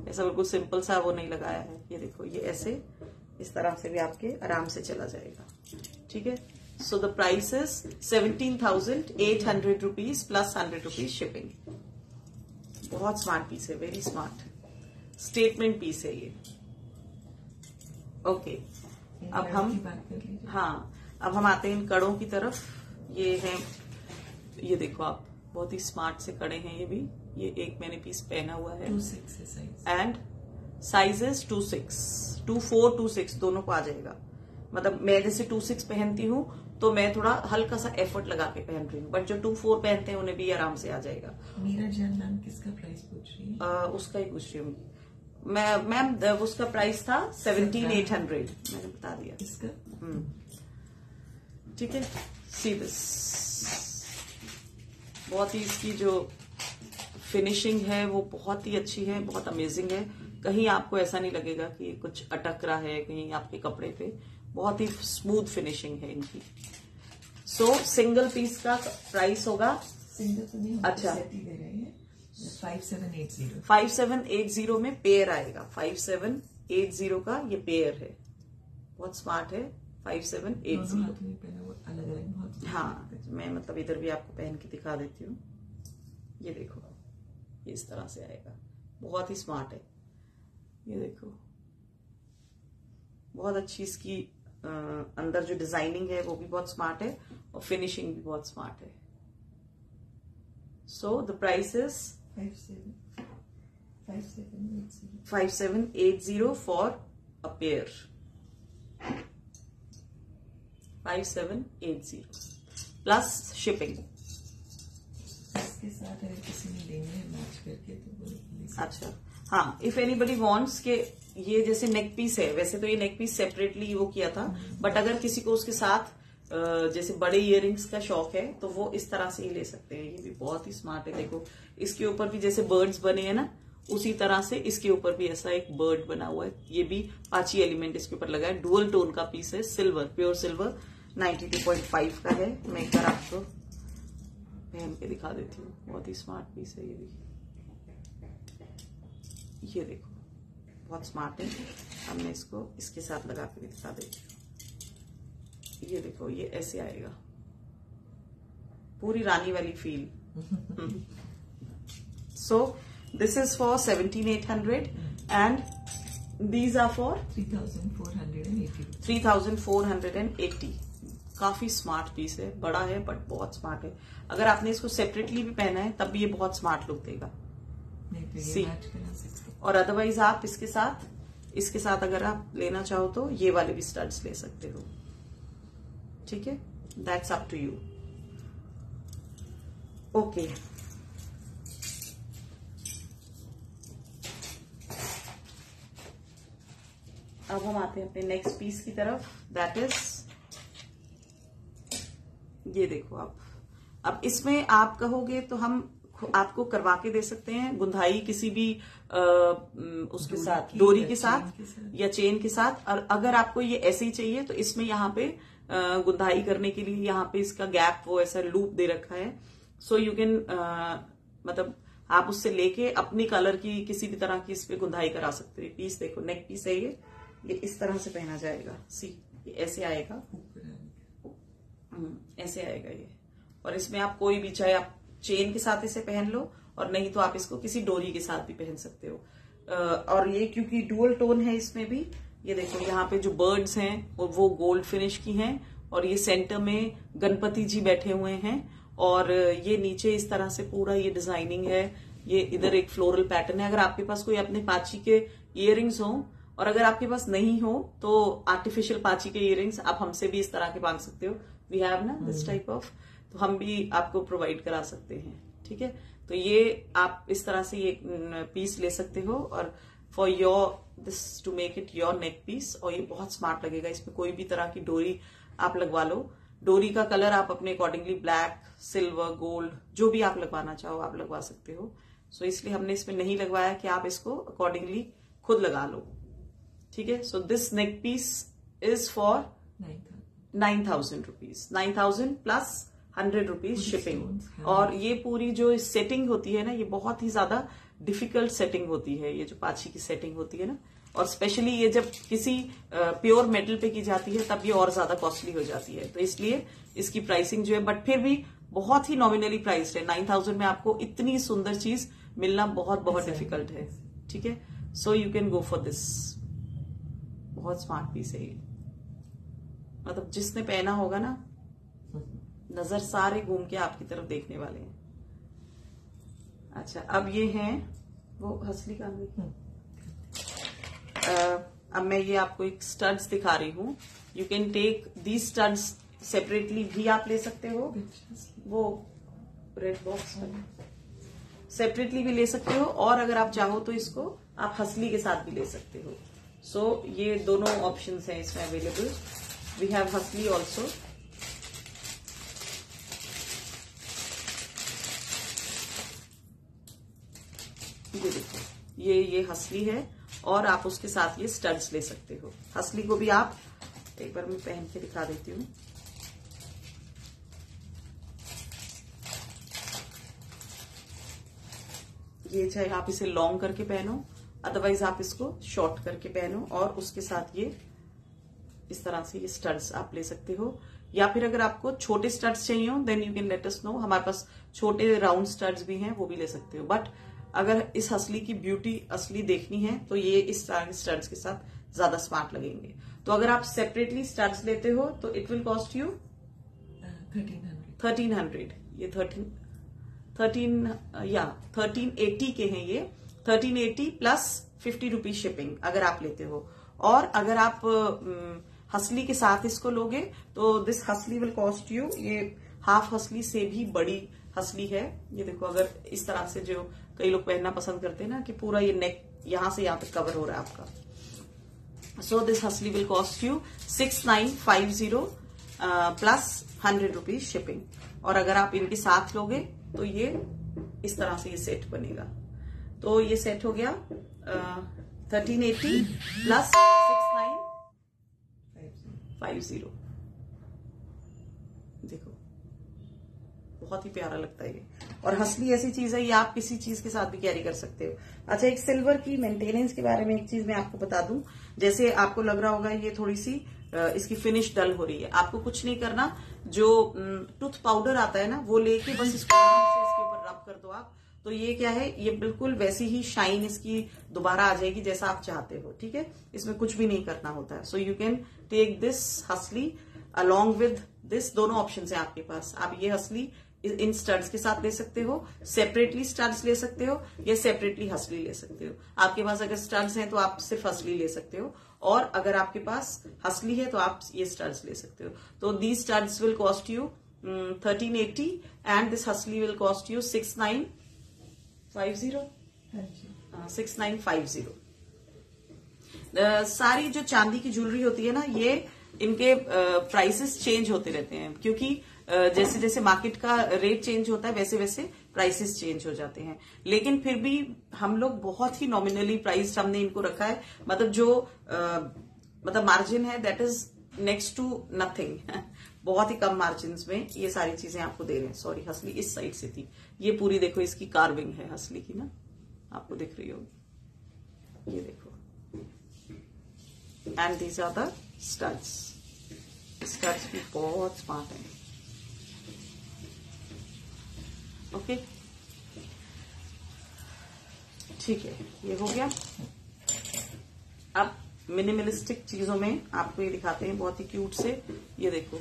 ऐसा बिल्कुल सिंपल सा वो नहीं लगाया है। ये देखो ये ऐसे इस तरह से भी आपके आराम से चला जाएगा। ठीक है, so the price is 17,800 rupees plus 100 rupees shipping. बहुत स्मार्ट पीस है, वेरी स्मार्ट स्टेटमेंट पीस है ये। ओके, अब हम अब हम आते हैं इन कड़ों की तरफ। ये है, ये देखो आप, बहुत ही स्मार्ट से कड़े हैं ये भी। ये एक मैंने पीस पहना हुआ है 2-6 है साइज, एंड साइजेस 2-6, 2-4, 2-6 दोनों को आ जाएगा। मतलब मैं जैसे 2-6 पहनती हूँ तो मैं थोड़ा हल्का सा एफर्ट लगा के पहन रही हूँ, बट जो 2-4 पहनते हैं उन्हें भी आराम से आ जाएगा। मीरा जान मैम किसका प्राइस पूछ रही है? उसका ही पूछ रही हूँ मैम, उसका प्राइस था 17,800, मैंने बता दिया इसका। ठीक है, सी दिस, बहुत ही इसकी जो फिनिशिंग है वो बहुत ही अच्छी है, बहुत अमेजिंग है। कहीं आपको ऐसा नहीं लगेगा कि कुछ अटक रहा है कहीं आपके कपड़े पे, बहुत ही स्मूथ फिनिशिंग है इनकी। सो सिंगल पीस का प्राइस होगा, सिंगल तो नहीं, अच्छा, सेट ही दे रहे हैं 5780। 5780 में पेयर आएगा, 5780 का ये पेयर है, बहुत स्मार्ट है। 5780 अलग अलग बहुत। हाँ, मैं मतलब इधर भी आपको पहन के दिखा देती हूँ। ये देखो ये इस तरह से आएगा, बहुत ही स्मार्ट है। ये देखो बहुत अच्छी इसकी अंदर जो डिजाइनिंग है वो भी बहुत स्मार्ट है और फिनिशिंग भी बहुत स्मार्ट है। So the price is 5780 for a pair, 5780 plus shipping. इसके साथ अगर किसी ने लेंगे मैच करके तो वो ले सकते। अच्छा, हाँ, इफ एनीबडी वांट्स के ये जैसे नेक पीस है, वैसे तो ये नेक पीस सेपरेटली वो किया था, बट अगर किसी को उसके साथ जैसे बड़े इयररिंग्स का शौक है तो वो इस तरह से ही ले सकते हैं। ये भी बहुत ही स्मार्ट है। देखो इसके ऊपर भी जैसे बर्ड्स बने हैं ना, उसी तरह से इसके ऊपर भी ऐसा एक बर्ड बना हुआ है। ये भी पाची एलिमेंट इसके ऊपर लगा है। डुअल टोन का पीस है, सिल्वर, प्योर सिल्वर, 92.5 का है। मैं एक बार आपको पहन के दिखा देती हूँ, बहुत ही स्मार्ट पीस है ये भी। ये देखो बहुत स्मार्ट है। अब मैं इसको इसके साथ लगा के दिखा देती हूँ। ये देखो ये ऐसे आएगा, पूरी रानी वाली feel. So this is for 17,800 and these are for 3,480। काफी स्मार्ट पीस है, बड़ा है बट बहुत स्मार्ट है। अगर आपने इसको सेपरेटली भी पहना है तब भी ये बहुत स्मार्ट लुक देगा। सी, और अदरवाइज आप इसके साथ अगर आप लेना चाहो तो ये वाले भी स्टड्स ले सकते हो। ठीक है, that's up to you. Okay, अब हम आते हैं अपने नेक्स्ट पीस की तरफ, दैट इज ये देखो आप। अब इसमें आप कहोगे तो हम आपको करवा के दे सकते हैं, गुंदाई किसी भी उसके साथ, डोरी के साथ या चेन के साथ। और अगर आपको ये ऐसे ही चाहिए तो इसमें यहाँ पे गुंदाई करने के लिए यहाँ पे इसका गैप वो ऐसा लूप दे रखा है। सो यू कैन मतलब आप उससे लेके अपनी कलर की किसी भी तरह की इस पे गुंदाई करा सकते हैं। पीस देखो, नेक पीस है ये इस तरह से पहना जाएगा। सी ये ऐसे आएगा, ऐसे आएगा ये। और इसमें आप कोई भी, चाहे आप चेन के साथ इसे पहन लो और नहीं तो आप इसको किसी डोरी के साथ भी पहन सकते हो। और ये क्योंकि डुअल टोन है इसमें भी, ये देखो यहाँ पे जो बर्ड्स हैं और वो गोल्ड फिनिश की हैं और ये सेंटर में गणपति जी बैठे हुए हैं और ये नीचे इस तरह से पूरा ये डिजाइनिंग है। ये इधर एक फ्लोरल पैटर्न है। अगर आपके पास कोई अपने पाची के इयररिंग्स हो और अगर आपके पास नहीं हो तो आर्टिफिशियल पाची के इयररिंग्स आप हमसे भी इस तरह के मांग सकते हो। वी हैव ना दिस टाइप ऑफ, तो हम भी आपको प्रोवाइड करा सकते हैं। ठीक है, तो ये आप इस तरह से ये पीस ले सकते हो और for your this to make it your neck piece. और ये बहुत स्मार्ट लगेगा। इसमें कोई भी तरह की डोरी आप लगवा लो। डोरी का कलर आप अपने अकॉर्डिंगली ब्लैक, सिल्वर, गोल्ड जो भी आप लगवाना चाहो आप लगवा सकते हो। सो इसलिए हमने इसमें नहीं लगवाया कि आप इसको अकॉर्डिंगली खुद लगा लो। ठीक है, so this neck piece is for 9,000 rupees, 9,000 plus 100 rupees shipping. और ये पूरी जो सेटिंग होती है ना, ये बहुत ही ज्यादा डिफिकल्ट सेटिंग होती है, ये जो पाची की सेटिंग होती है ना। और स्पेशली ये जब किसी प्योर मेटल पे की जाती है तब ये और ज्यादा कॉस्टली हो जाती है। तो इसलिए इसकी प्राइसिंग जो है, बट फिर भी बहुत ही नॉमिनली प्राइस्ड है। 9,000 में आपको इतनी सुंदर चीज मिलना बहुत बहुत डिफिकल्ट है। ठीक है, so you can go for this. बहुत स्मार्ट पीस है ये, मतलब जिसने पहना होगा ना, नजर सारे घूम के आपकी तरफ देखने वाले हैं। अच्छा, अब ये हैं वो हसली का अब मैं ये आपको एक स्टड्स दिखा रही हूँ। You can take these studs separately भी आप ले सकते हो, वो रेड बॉक्स में सेपरेटली भी ले सकते हो, और अगर आप चाहो तो इसको आप हसली के साथ भी ले सकते हो। सो ये दोनों ऑप्शंस हैं इसमें अवेलेबल। वी हैव हसली ऑल्सो। ये देखो, ये हसली है और आप उसके साथ ये स्टड्स ले सकते हो। हसली को भी आप एक बार मैं पहन के दिखा देती हूँ। ये चाहे आप इसे लॉन्ग करके पहनो, अदरवाइज आप इसको शॉर्ट करके पहनो और उसके साथ ये इस तरह से ये स्टड्स आप ले सकते हो। या फिर अगर आपको छोटे स्टड्स चाहिए हो then you can let us know. हमारे पास छोटे राउंड स्टड्स भी हैं, वो भी ले सकते हो। बट अगर इस हसली की ब्यूटी असली देखनी है तो ये इस तरह के स्टड्स के साथ ज्यादा स्मार्ट लगेंगे। तो अगर आप सेपरेटली स्टड्स लेते हो तो इट विल कॉस्ट यू 1300। ये 1380 के हैं ये। 1380 प्लस 50 रुपीज शिपिंग अगर आप लेते हो। और अगर आप हसली के साथ इसको लोगे तो this hasli will cost you, ये हाफ हसली से भी बड़ी हसली है। ये देखो, अगर इस तरह से जो कई लोग पहनना पसंद करते हैं ना कि पूरा ये नेक यहां से यहां तक कवर हो रहा है आपका। So this hasli will cost you 6950 plus 100 rupees shipping. और अगर आप इनके साथ लोगे तो ये इस तरह से ये सेट बनेगा। तो ये सेट हो गया 1380 प्लस 6950। देखो, बहुत ही प्यारा लगता है ये। और हसली ऐसी चीज है, ये आप किसी चीज के साथ भी कैरी कर सकते हो। अच्छा, एक सिल्वर की मेंटेनेंस के बारे में एक चीज मैं आपको बता दूं। जैसे आपको लग रहा होगा ये थोड़ी सी इसकी फिनिश डल हो रही है, आपको कुछ नहीं करना। जो टूथ पाउडर आता है ना, वो लेके बस इसको इसके ऊपर रब कर दो आप, तो ये क्या है, ये बिल्कुल वैसी ही शाइन इसकी दोबारा आ जाएगी जैसा आप चाहते हो। ठीक है, इसमें कुछ भी नहीं करना होता है। So you can take this hasli along with this. दोनों ऑप्शन है आपके पास। आप ये हसली इन स्टड्स के साथ ले सकते हो, सेपरेटली स्टड्स ले सकते हो, या सेपरेटली हसली ले सकते हो। आपके पास अगर स्टड्स हैं तो आप सिर्फ हसली ले सकते हो, और अगर आपके पास हसली है तो आप ये स्टड्स ले सकते हो। तो the studs will cost you 1380 and this hasli will cost you 6950। सारी जो चांदी की ज्वेलरी होती है ना, ये इनके प्राइसेस चेंज होते रहते हैं, क्योंकि जैसे जैसे मार्केट का रेट चेंज होता है वैसे वैसे प्राइसेस चेंज हो जाते हैं, लेकिन फिर भी हम लोग बहुत ही नॉमिनली प्राइस हमने इनको रखा है, मतलब जो मतलब मार्जिन है that is next to nothing बहुत ही कम मार्जिन में ये सारी चीजें आपको दे रहे हैं। सॉरी, हसली इस साइड से थी, ये पूरी देखो इसकी कार्विंग है हसली की ना, आपको दिख रही होगी, ये देखो। And these are the studs, studs भी बहुत स्मार्ट है। ओके ठीक है, ये हो गया। अब मिनिमलिस्टिक चीजों में आपको ये दिखाते हैं बहुत ही क्यूट से, ये देखो,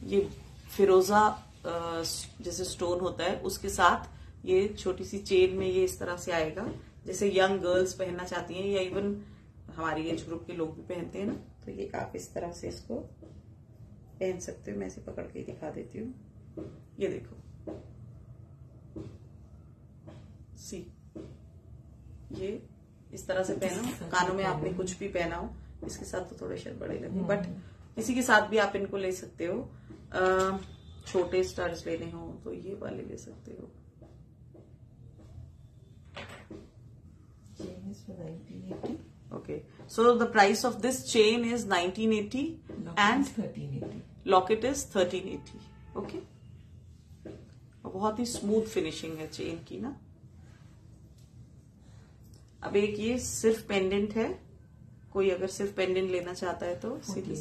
ये फिरोजा जैसे स्टोन होता है उसके साथ ये छोटी सी चेन में ये इस तरह से आएगा, जैसे यंग गर्ल्स पहनना चाहती हैं या इवन हमारी एज ग्रुप के लोग भी पहनते हैं ना, तो ये आप इस तरह से इसको पहन सकते हो। मैं इसे पकड़ के दिखा देती हूँ, ये देखो, सी ये इस तरह से पहनो, कानों में आपने कुछ भी पहना हो, इसके साथ तो थोड़े शायद बड़े लगे, बट किसी के साथ भी आप इनको ले सकते हो। छोटे स्टड्स लेने हो तो ये वाले ले सकते हो। Okay, so the price of this chain is 1980 and 1380. Locket is 1380। Okay, बहुत ही स्मूथ फिनिशिंग है चेन की ना। अब एक ये सिर्फ पेंडेंट है, कोई अगर सिर्फ पेंडेंट लेना चाहता है तो सीधी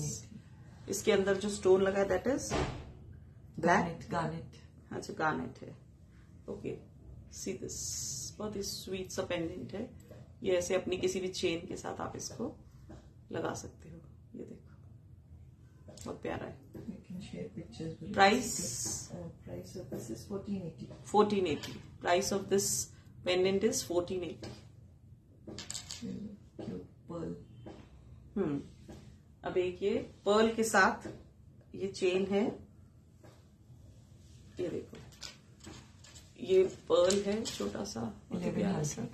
इसके अंदर जो स्टोन लगा है दैट इज ब्लैक गार्नेट। अच्छा, गार्नेट है। ओके, सी दिस, बहुत ही स्वीट सा पेंडेंट है। ये ऐसे अपनी किसी भी चेन के साथ आप इसको लगा सकते हो। ये देखो, बहुत प्यारा है। Price of this is 1480. 1480। Price of this pendant is 1480। Pearl. अब एक ये पर्ल के साथ ये चेन है, ये देखो, ये पर्ल है छोटा सा, प्यारा सा,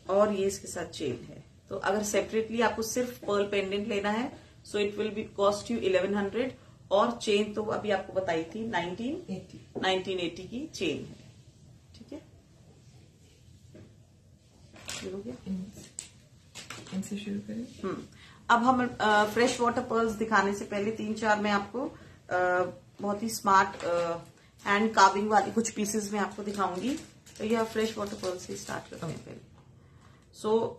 और ये इसके साथ चेन है। तो अगर सेपरेटली आपको सिर्फ पर्ल पेंडेंट लेना है so it will be cost you 1100, और चेन तो अभी आपको बताई थी 1980 की चेन है। ठीक है, ये हो गया। इनसे शुरू करें। अब हम फ्रेश वाटर पर्ल्स दिखाने से पहले 3-4 मैं आपको बहुत ही स्मार्ट हैंड कार्विंग वाली कुछ पीसेस में आपको दिखाऊंगी। तो यह फ्रेश वाटर पर्ल से स्टार्ट करते हैं पहले। So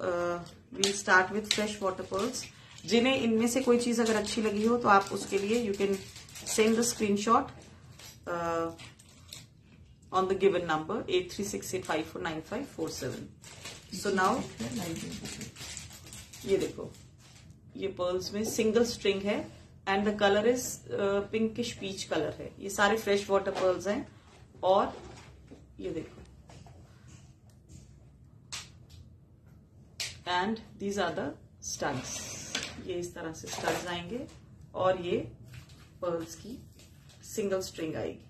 we start with freshwater pearls. जिन्हें इनमें से कोई चीज अगर अच्छी लगी हो तो आप उसके लिए you can send the screenshot on the given number 8368549547। So now ये देखो, ये पर्ल्स में सिंगल स्ट्रिंग है and the colour is pinkish peach colour है। ये सारे फ्रेश वाटर पर्ल्स हैं, और ये देखो, and these are the studs. ये इस तरह से स्टड्स आएंगे, और ये पर्ल्स की सिंगल स्ट्रिंग आएगी।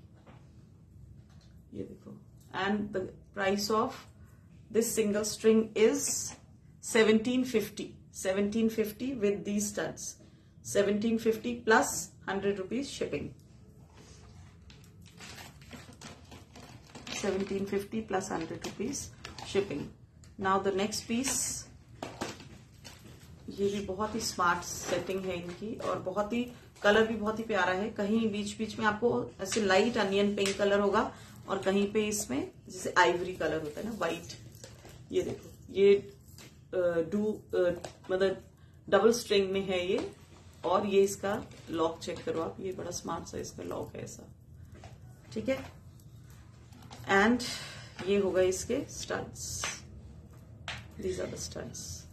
ये देखो, and the price of this single string is 1750 with these studs। 1750 plus 100 rupees shipping। 1750 plus 100 rupees shipping। Now the next piece, ये भी बहुत ही स्मार्ट सेटिंग है इनकी, और बहुत ही कलर भी बहुत ही प्यारा है। कहीं बीच बीच में आपको ऐसे लाइट अनियन पिंक कलर होगा, और कहीं पे इसमें जैसे आइवरी कलर होता है ना, व्हाइट। ये देखो, ये मतलब डबल स्ट्रिंग में है ये, और ये इसका लॉक चेक करो आप, ये बड़ा स्मार्ट सा इसका लॉक है ऐसा। ठीक है, एंड ये होगा इसके studs. These are the studs,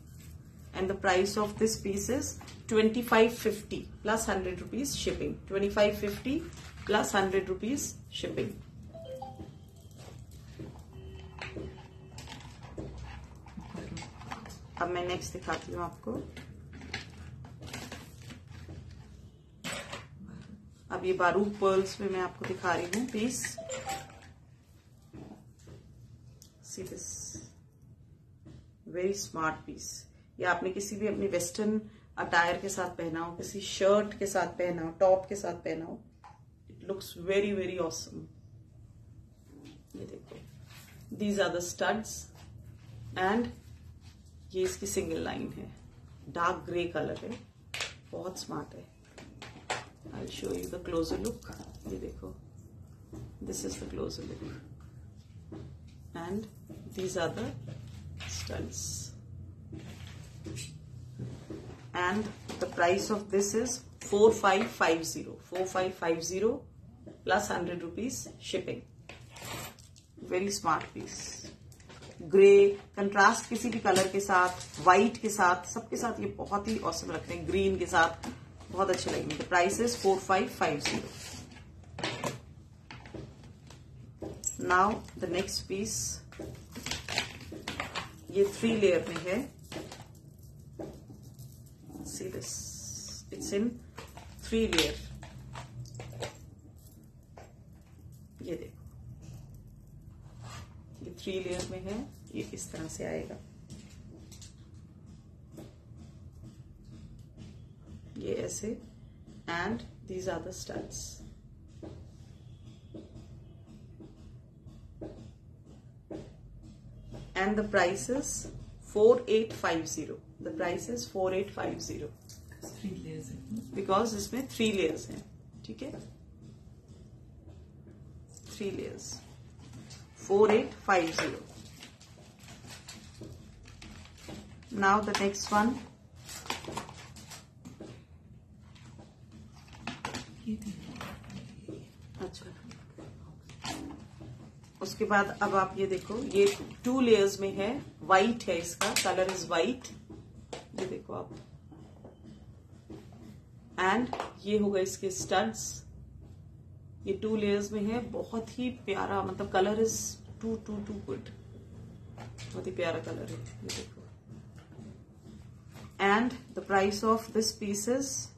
and the price of this piece is 2550 plus 100 rupees shipping. 2550 plus 100 rupees shipping. अब मैं नेक्स्ट दिखाती हूँ आपको। अब ये बारूद पर्ल्स में मैं आपको दिखा रही हूँ piece. See this, very smart piece. ये आपने किसी भी अपनी वेस्टर्न अटायर के साथ पहना हो, किसी शर्ट के साथ पहना हो, टॉप के साथ पहना हो, it looks very very awesome. ये देखो, these are the studs and ये इसकी सिंगल लाइन है, डार्क ग्रे कलर है, बहुत स्मार्ट है। I show you the closer look. ये देखो, this is the closer look and these are the studs and the price of this is 4550 plus 100 rupees shipping. Very smart piece. Grey contrast किसी भी colour के साथ, white के साथ, सबके साथ ये बहुत ही औसम लगते हैं, ग्रीन के साथ बहुत अच्छे लगेंगे। The price is 4550। Now the next piece, ये 3 लेयर में है। See this, it's in 3 layer। ये देखो, ये 3 लेयर में है, ये इस तरह से आएगा। ये ऐसे, and these are the studs. And the price is 4850। The price is 4850 because इसमें 3 layers हैं, ठीक है, 3 layers, 4850। Now the next one, अच्छा, उसके बाद अब आप ये देखो, ये 2 लेयर्स में है, व्हाइट है, इसका कलर इज व्हाइट। ये देखो आप, एंड ये होगा इसके स्टड्स। ये 2 लेयर्स में है, बहुत ही प्यारा, मतलब कलर इज टू गुड, बहुत ही प्यारा कलर है। ये देखो, and the price of this piece is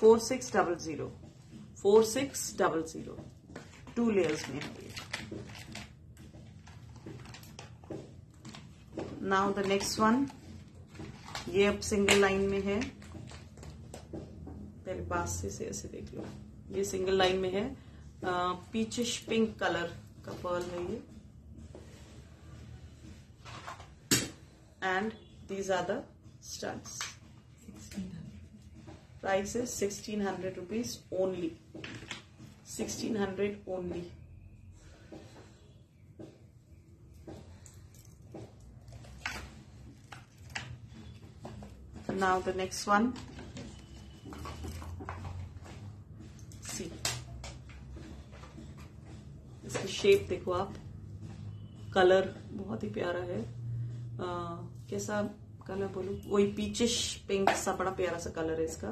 4600। 4600, 2 layers में है ये। नाउ द नेक्स्ट वन, ये अब सिंगल लाइन में है, पहले पास से ऐसे देख लो, ये सिंगल लाइन में है, पीचिश पिंक कलर का पर्ल है ये, and these are the studs. Price is 1600 rupees only, 1600 only. Now the next one, see, इसकी शेप देखो आप, कलर बहुत ही प्यारा है। कैसा कलर बोलूं, वही पीचिश पिंक सा, बड़ा प्यारा सा कलर है इसका।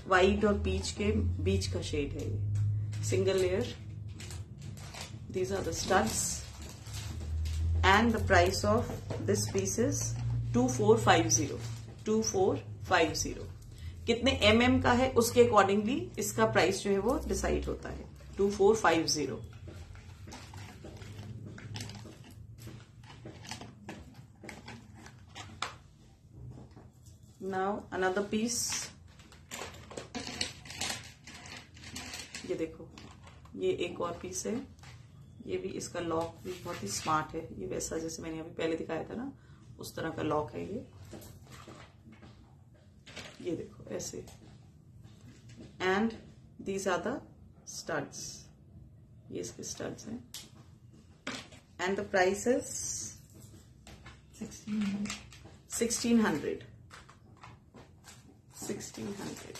वाइट और पीच के बीच का शेड है ये, single layer. These are the studs and the price of this piece is 2450। 2450। कितने mm का है उसके अकॉर्डिंगली इसका प्राइस जो है वो डिसाइड होता है। 2450। नाउ अनदर पीस, ये देखो, ये एक और पीस है। ये भी, इसका लॉक भी बहुत ही स्मार्ट है, ये वैसा जैसे मैंने अभी पहले दिखाया था ना, उस तरह का लॉक है ये। ये देखो ऐसे, and these are the studs. ये इसके स्टड्स हैं, and the price is 1600।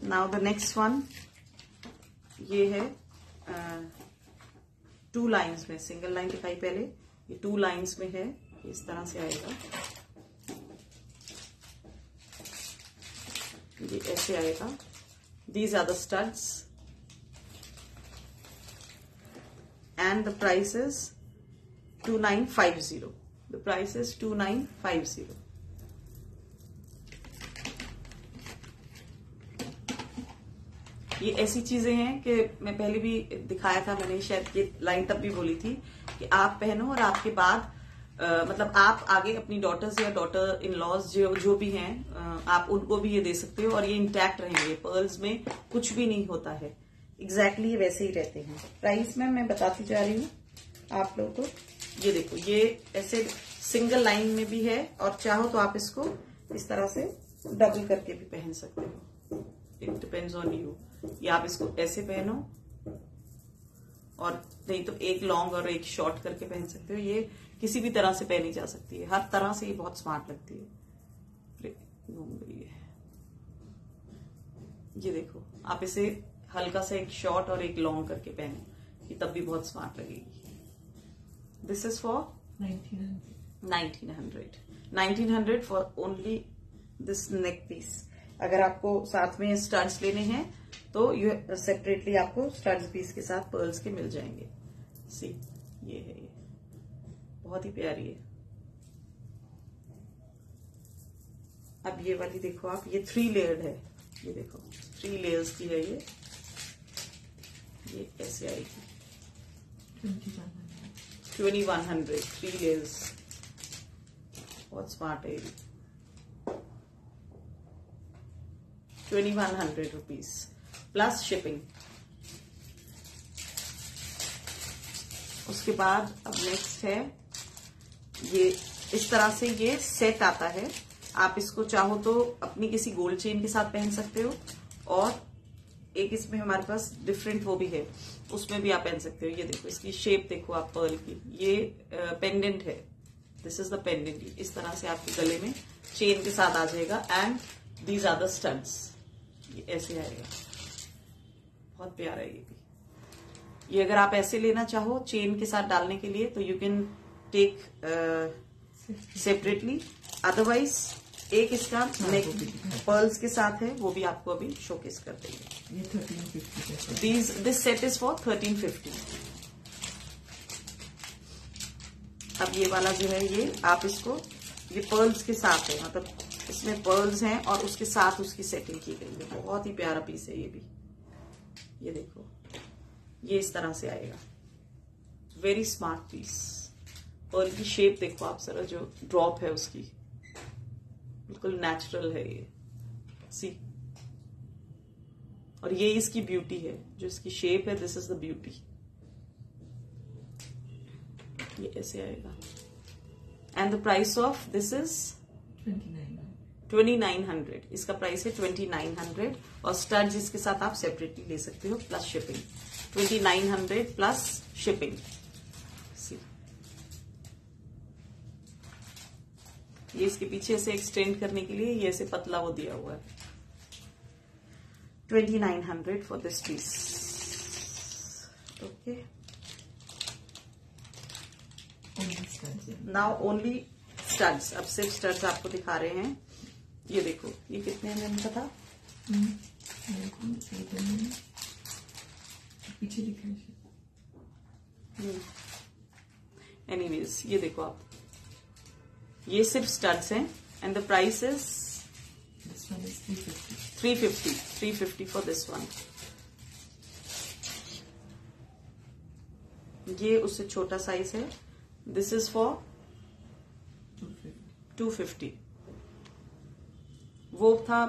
Now the next one, ये है 2 लाइन्स में, सिंगल लाइन दिखाई पहले, ये 2 लाइन्स में है, इस तरह से आएगा, ये ऐसे आएगा। These are the studs and the price is 2950। The price is 2950। ये ऐसी चीजें हैं कि मैं पहले भी दिखाया था, मैंने शायद ये लाइन तब भी बोली थी कि आप पहनो और आपके बाद मतलब आप आगे अपनी डॉटर्स या डॉटर इन लॉज जो भी हैं आप उनको भी ये दे सकते हो और ये इंटैक्ट रहेंगे। पर्ल्स में कुछ भी नहीं होता है, एग्जैक्टली वैसे ही रहते हैं। प्राइस में मैं बताती जा रही हूँ आप लोगों को। ये देखो, ये ऐसे सिंगल लाइन में भी है और चाहो तो आप इसको इस तरह से डबल करके भी पहन सकते हो। It depends on you. या आप इसको ऐसे पहनो और नहीं तो एक लॉन्ग और एक शॉर्ट करके पहन सकते हो। ये किसी भी तरह से पहनी जा सकती है, हर तरह से ये बहुत स्मार्ट लगती है। घूम गई है। ये देखो, आप इसे हल्का सा एक शॉर्ट और एक लॉन्ग करके पहनो, ये तब भी बहुत स्मार्ट लगेगी। This is for 1900 for only this neck piece. अगर आपको साथ में स्टड्स लेने हैं तो ये सेपरेटली आपको स्टड्स भी इसके साथ पर्ल्स के मिल जाएंगे। सी, ये है, ये बहुत ही प्यारी है। अब ये वाली देखो आप, ये 3 लेयर्ड है। ये देखो 3 लेयर्स की है ये ऐसे आएगी। 2100 3 लेयर्स, बहुत स्मार्ट है ये। 2100 रुपीज प्लस शिपिंग। उसके बाद अब नेक्स्ट है ये, इस तरह से ये सेट आता है। आप इसको चाहो तो अपनी किसी गोल्ड चेन के साथ पहन सकते हो और एक इसमें हमारे पास डिफरेंट वो भी है, उसमें भी आप पहन सकते हो। ये देखो, इसकी शेप देखो आप पर्ल की। ये पेंडेंट है, दिस इज द पेंडेंट। इस तरह से आपके गले में चेन के साथ आ जाएगा and these are the studs. ये ऐसे आएगा, बहुत प्यारा है ये भी। ये अगर आप ऐसे लेना चाहो चेन के साथ डालने के लिए तो you can take separately, otherwise एक इसका नेक पर्ल्स के साथ है, वो भी आपको अभी शोकेस कर देंगे। ये 1350। This set is for 1350। अब ये वाला जो है, ये आप इसको, ये पर्ल्स के साथ है, मतलब इसमें पर्ल्स हैं और उसके साथ उसकी सेटिंग की गई है। बहुत ही प्यारा पीस है ये भी। ये देखो, ये इस तरह से आएगा, वेरी स्मार्ट पीस। पर्ल की शेप देखो आप जरा, जो ड्रॉप है उसकी बिल्कुल नेचुरल है ये। सी, और ये इसकी ब्यूटी है, जो इसकी शेप है, दिस इज द ब्यूटी। ये ऐसे आएगा and the price of this is 2900। इसका प्राइस है 2900 और स्टड्स इसके साथ आप सेपरेटली ले सकते हो प्लस शिपिंग। 2900 plus shipping. ये इसके पीछे से एक्सटेंड करने के लिए ये ऐसे पतला वो दिया हुआ है। 2900 for this piece. Okay, now only studs. अब सिर्फ स्टड्स आपको दिखा रहे हैं। ये देखो, ये कितने mm का था? पीछे लिखा है। एनीवेज, ये देखो आप, ये सिर्फ स्टड्स हैं and the price is 350 for this one. ये उससे छोटा साइज है, दिस इज फॉर 250। वो था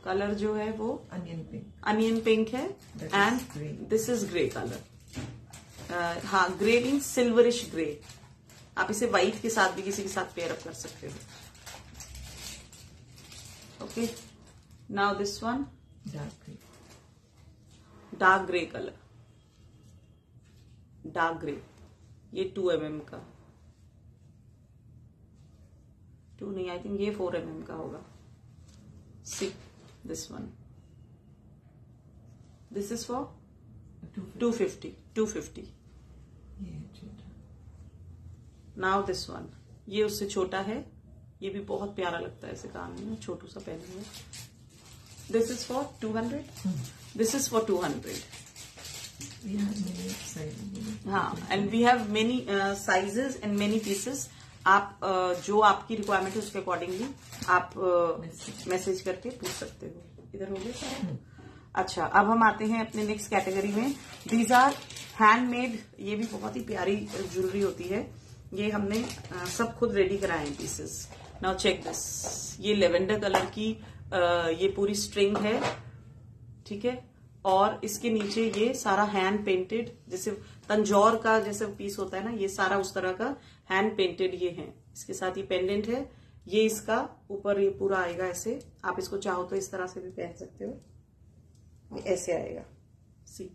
कलर जो है वो अनियन पिंक है and this is grey colour. हाँ, ग्रे मीन्स सिल्वरिश ग्रे। आप इसे व्हाइट के साथ भी किसी के साथ पेयर अप कर सकते हो। Okay, now this one dark grey colour, dark grey. ये 2 mm का, 2 नहीं, आई थिंक ये 4 mm का होगा। See, this one, this is for 250। Now this one, ये उससे छोटा है, ये भी बहुत प्यारा लगता है ऐसे कान में छोटू सा पहने हुए। This is for 200। This is for 200। हाँ, and we have many sizes and many pieces. आप जो आपकी रिक्वायरमेंट है उसके अकॉर्डिंगली आप मैसेज करके पूछ सकते हो। इधर हो गया सारा। अच्छा, अब हम आते हैं अपने नेक्स्ट कैटेगरी में। These are handmade. ये भी बहुत ही प्यारी ज्वेलरी होती है। ये हमने सब खुद रेडी कराए हैं पीसेस। नाउ चेक दिस, ये लेवेंडर कलर की ये पूरी स्ट्रिंग है, ठीक है। और इसके नीचे ये सारा हैंड पेंटेड, जैसे तंजौर का जैसे पीस होता है ना, ये सारा उस तरह का हैंड पेंटेड ये है। इसके साथ ये पेंडेंट है, ये इसका ऊपर ये पूरा आएगा ऐसे। आप इसको चाहो तो इस तरह से भी पहन सकते हो, ये ऐसे आएगा, सी।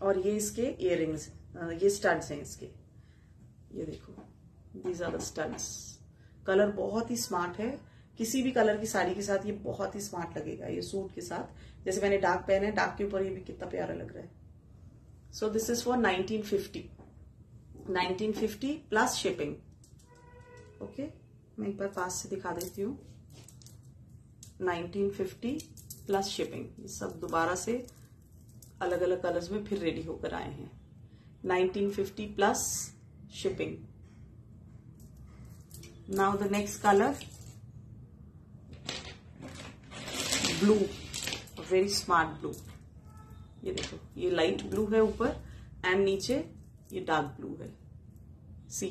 और ये इसके इयररिंग्स, ये स्टड्स हैं इसके, ये देखो, these are the studs. Colour बहुत ही स्मार्ट है, किसी भी कलर की साड़ी के साथ ये बहुत ही स्मार्ट लगेगा, ये सूट के साथ। जैसे मैंने डार्क पहना है, डार्क के ऊपर ये भी कितना प्यारा लग रहा है। So this is for 1950 plus shipping. Okay, मैं एक बार पास से दिखा देती हूँ। 1950 प्लस शिपिंग, ये सब दोबारा से अलग अलग कलर्स में फिर रेडी होकर आए हैं। 1950 plus shipping. Now the next colour, blue, very smart blue. ये देखो, ये लाइट ब्लू है ऊपर एंड नीचे ये डार्क ब्लू है, सी।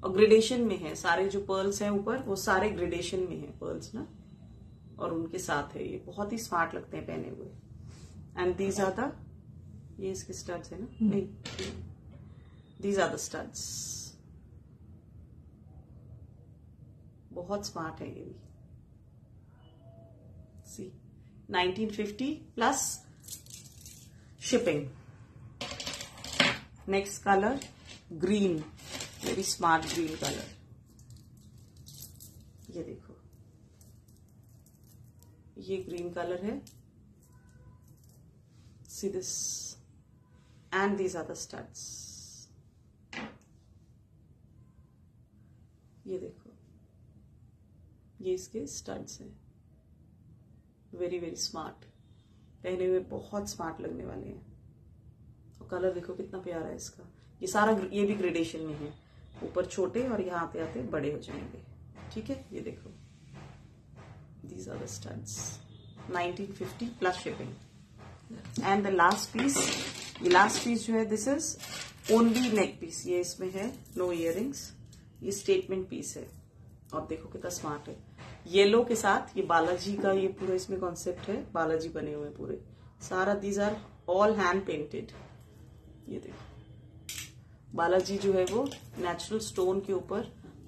और ग्रेडेशन में है, सारे जो पर्ल्स हैं ऊपर वो सारे ग्रेडेशन में है पर्ल्स ना, और उनके साथ है। ये बहुत ही स्मार्ट लगते हैं पहने हुए। एंड दीज आर द, ये इसके स्टड्स है ना, नहीं, दीज आर द स्टड्स। बहुत स्मार्ट है ये भी, see. 1950 plus shipping. Next colour, green, very smart green colour. ये देखो, ये ग्रीन कलर है, see this, and these are the studs. ये देखो, ये इसके स्टड्स हैं, वेरी वेरी स्मार्ट, पहने हुए बहुत स्मार्ट लगने वाले हैं। और कलर देखो कितना प्यारा है इसका। ये सारा, ये भी ग्रेडेशन में है, ऊपर छोटे और यहाँ आते आते बड़े हो जाएंगे, ठीक है। ये देखो, these are the studs. 1950 plus shipping. And the last piece, ये लास्ट पीस जो है, this is only neck piece. ये इसमें है नो इयररिंग्स, ये स्टेटमेंट पीस है। और देखो कितना स्मार्ट है, येलो के साथ ये बालाजी का ये पूरा इसमें कॉन्सेप्ट है, बालाजी बने हुए पूरे सारा। These are all hand painted. ये देखो, बालाजी जो है वो नेचुरल स्टोन के ऊपर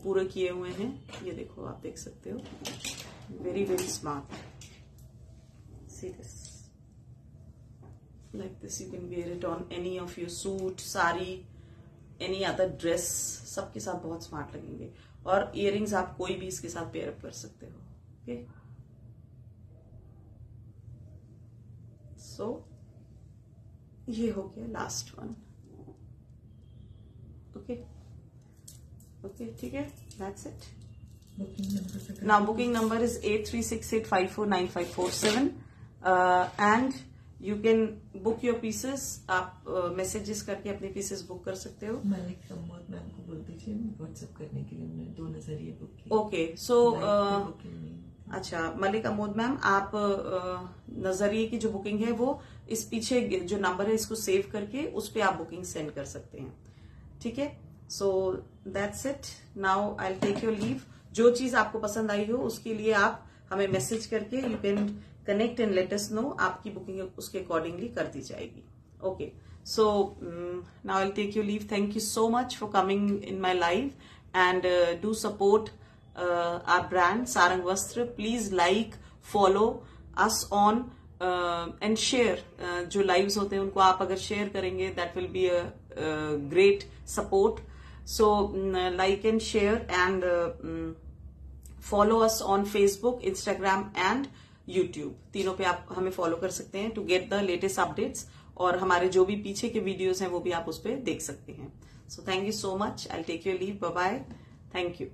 पूरे किए हुए हैं। ये देखो, आप देख सकते हो, very very smart. See this, like this you can wear it on any of your suit, sari, any other dress, सबके साथ बहुत स्मार्ट लगेंगे। और इयररिंग्स आप कोई भी इसके साथ पेयर अप कर सकते हो। ओके, सो ये हो गया लास्ट वन। ओके ओके, ठीक है, that's it. Now booking number is 8368549547 and you can book your pieces. आप मैसेजेस करके अपने पीसेस बुक कर सकते हो। मलिक अमोद मैम को बोल दीजिए व्हाट्सएप करने के लिए, उन्होंने 2 नजरिए बुक किए। ओके, सो अच्छा मलिक अमोद मैम, आप नजरिए की जो बुकिंग है वो इस पीछे जो नंबर है इसको सेव करके उस पे आप बुकिंग सेंड कर सकते हैं, ठीक है। So that's it, now I will take your leave. जो चीज आपको पसंद आई हो उसके लिए आप हमें मैसेज करके you can connect and let us know, आपकी बुकिंग उसके अकॉर्डिंगली कर दी जाएगी। Okay, so now I will take your leave. Thank you so much for coming in my live and do support our brand Sarang Vastra. Please like, follow us on and share. जो lives होते हैं उनको आप अगर share करेंगे that will be a great support. So like and share and follow us on Facebook, Instagram and YouTube. तीनों पे आप हमें follow कर सकते हैं to get the latest updates. और हमारे जो भी पीछे के videos हैं वो भी आप उस पे देख सकते हैं. So thank you so much. I'll take your leave. Bye bye. Thank you.